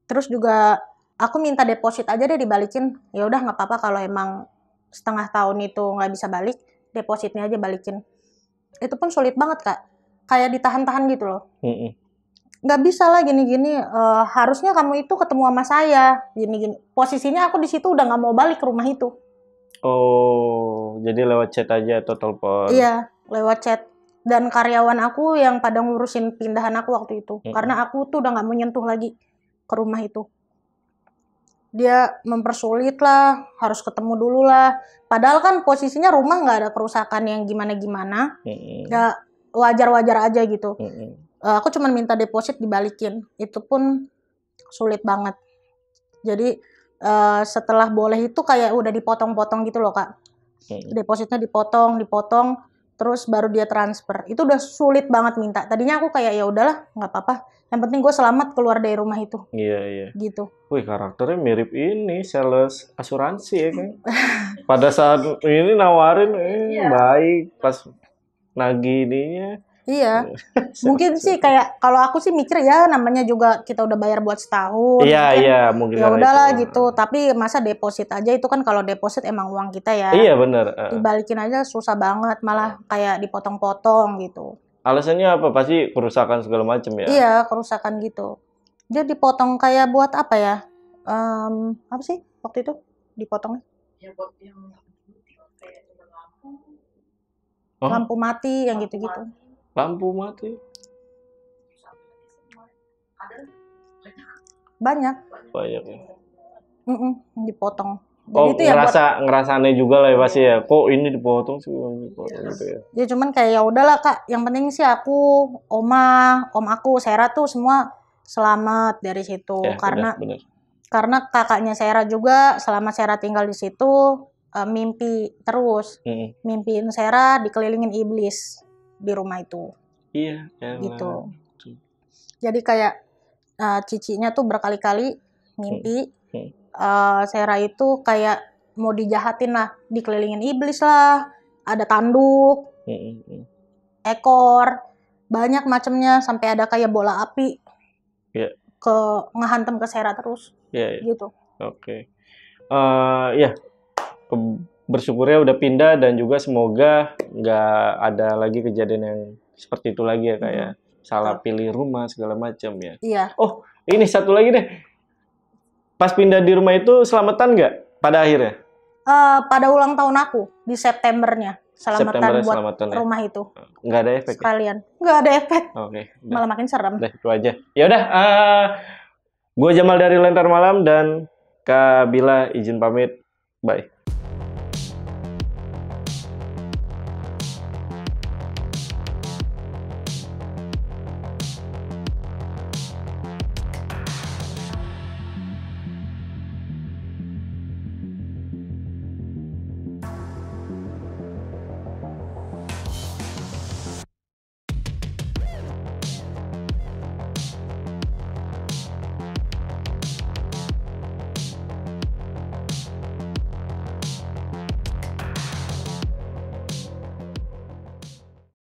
Terus juga aku minta deposit aja deh dibalikin. Ya udah nggak apa-apa kalau emang setengah tahun itu nggak bisa balik, depositnya aja balikin. Itu pun sulit banget Kak, kayak ditahan-tahan gitu loh. Nggak bisa lah gini-gini, harusnya kamu itu ketemu sama saya, gini-gini. Posisinya aku di situ udah nggak mau balik ke rumah itu. Oh, jadi lewat chat aja atau telepon? Iya, lewat chat. Dan karyawan aku yang pada ngurusin pindahan aku waktu itu. Karena aku tuh udah gak mau nyentuh lagi ke rumah itu. Dia mempersulit lah, harus ketemu dulu lah. Padahal kan posisinya rumah gak ada kerusakan yang gimana-gimana. Ya wajar-wajar aja gitu. Aku cuma minta deposit dibalikin. Itu pun sulit banget. Jadi setelah boleh itu kayak udah dipotong-potong gitu loh Kak. Depositnya dipotong, terus baru dia transfer. Itu udah sulit banget minta. Tadinya aku kayak ya udahlah, nggak apa-apa. Yang penting gue selamat keluar dari rumah itu. Iya. Gitu. Wih, karakternya mirip ini sales asuransi ya kan. Pada saat ini nawarin baik, pas nagih ininya. Iya. Mungkin sih kayak kalau aku sih mikir ya namanya juga kita udah bayar buat setahun. Iya, mungkin ya udahlah gitu. Tapi masa deposit aja itu kan, kalau deposit emang uang kita ya. Iya benar. Dibalikin aja susah banget, malah kayak dipotong-potong gitu. Alasannya apa? Pasti kerusakan segala macam ya. Iya, kerusakan gitu. Dia dipotong kayak buat apa ya? Apa sih waktu itu dipotongnya? Ya buat yang kayak lampu. Lampu mati yang gitu-gitu. Lampu mati. Banyak ya. Dipotong. Jadi itu ya ngerasa aneh juga lah ya pasti ya. Kok ini dipotong sih gitu ya. Ya cuman kayak ya udahlah Kak, yang penting sih aku, om aku, Sera tuh semua selamat dari situ. Ya, karena benar. Karena kakaknya Sera juga selama Sera tinggal di situ mimpi terus. Mimpiin Sera dikelilingin iblis di rumah itu. Iya, gitu. Jadi kayak cicinya tuh berkali-kali mimpi Sera itu kayak mau dijahatin lah, dikelilingin iblis lah, ada tanduk. ekor, banyak macamnya sampai ada kayak bola api Iya. ke ngehantam ke Sera terus Iya, iya. gitu. Oke. Ya, bersyukurnya udah pindah dan juga semoga nggak ada lagi kejadian yang seperti itu lagi ya, kayak salah pilih rumah segala macam ya. Iya. Oh, ini satu lagi deh. Pas pindah di rumah itu selamatan nggak pada akhirnya? Pada ulang tahun aku di Septembernya selamatan buat selamatan ya? rumah itu Nggak ada efek ya? sekalian. Nggak ada efek, Oke, udah. malah makin serem. Udah, itu aja. Ya udah, gue Jamal dari Lentar Malam dan Kak Bila izin pamit. Bye.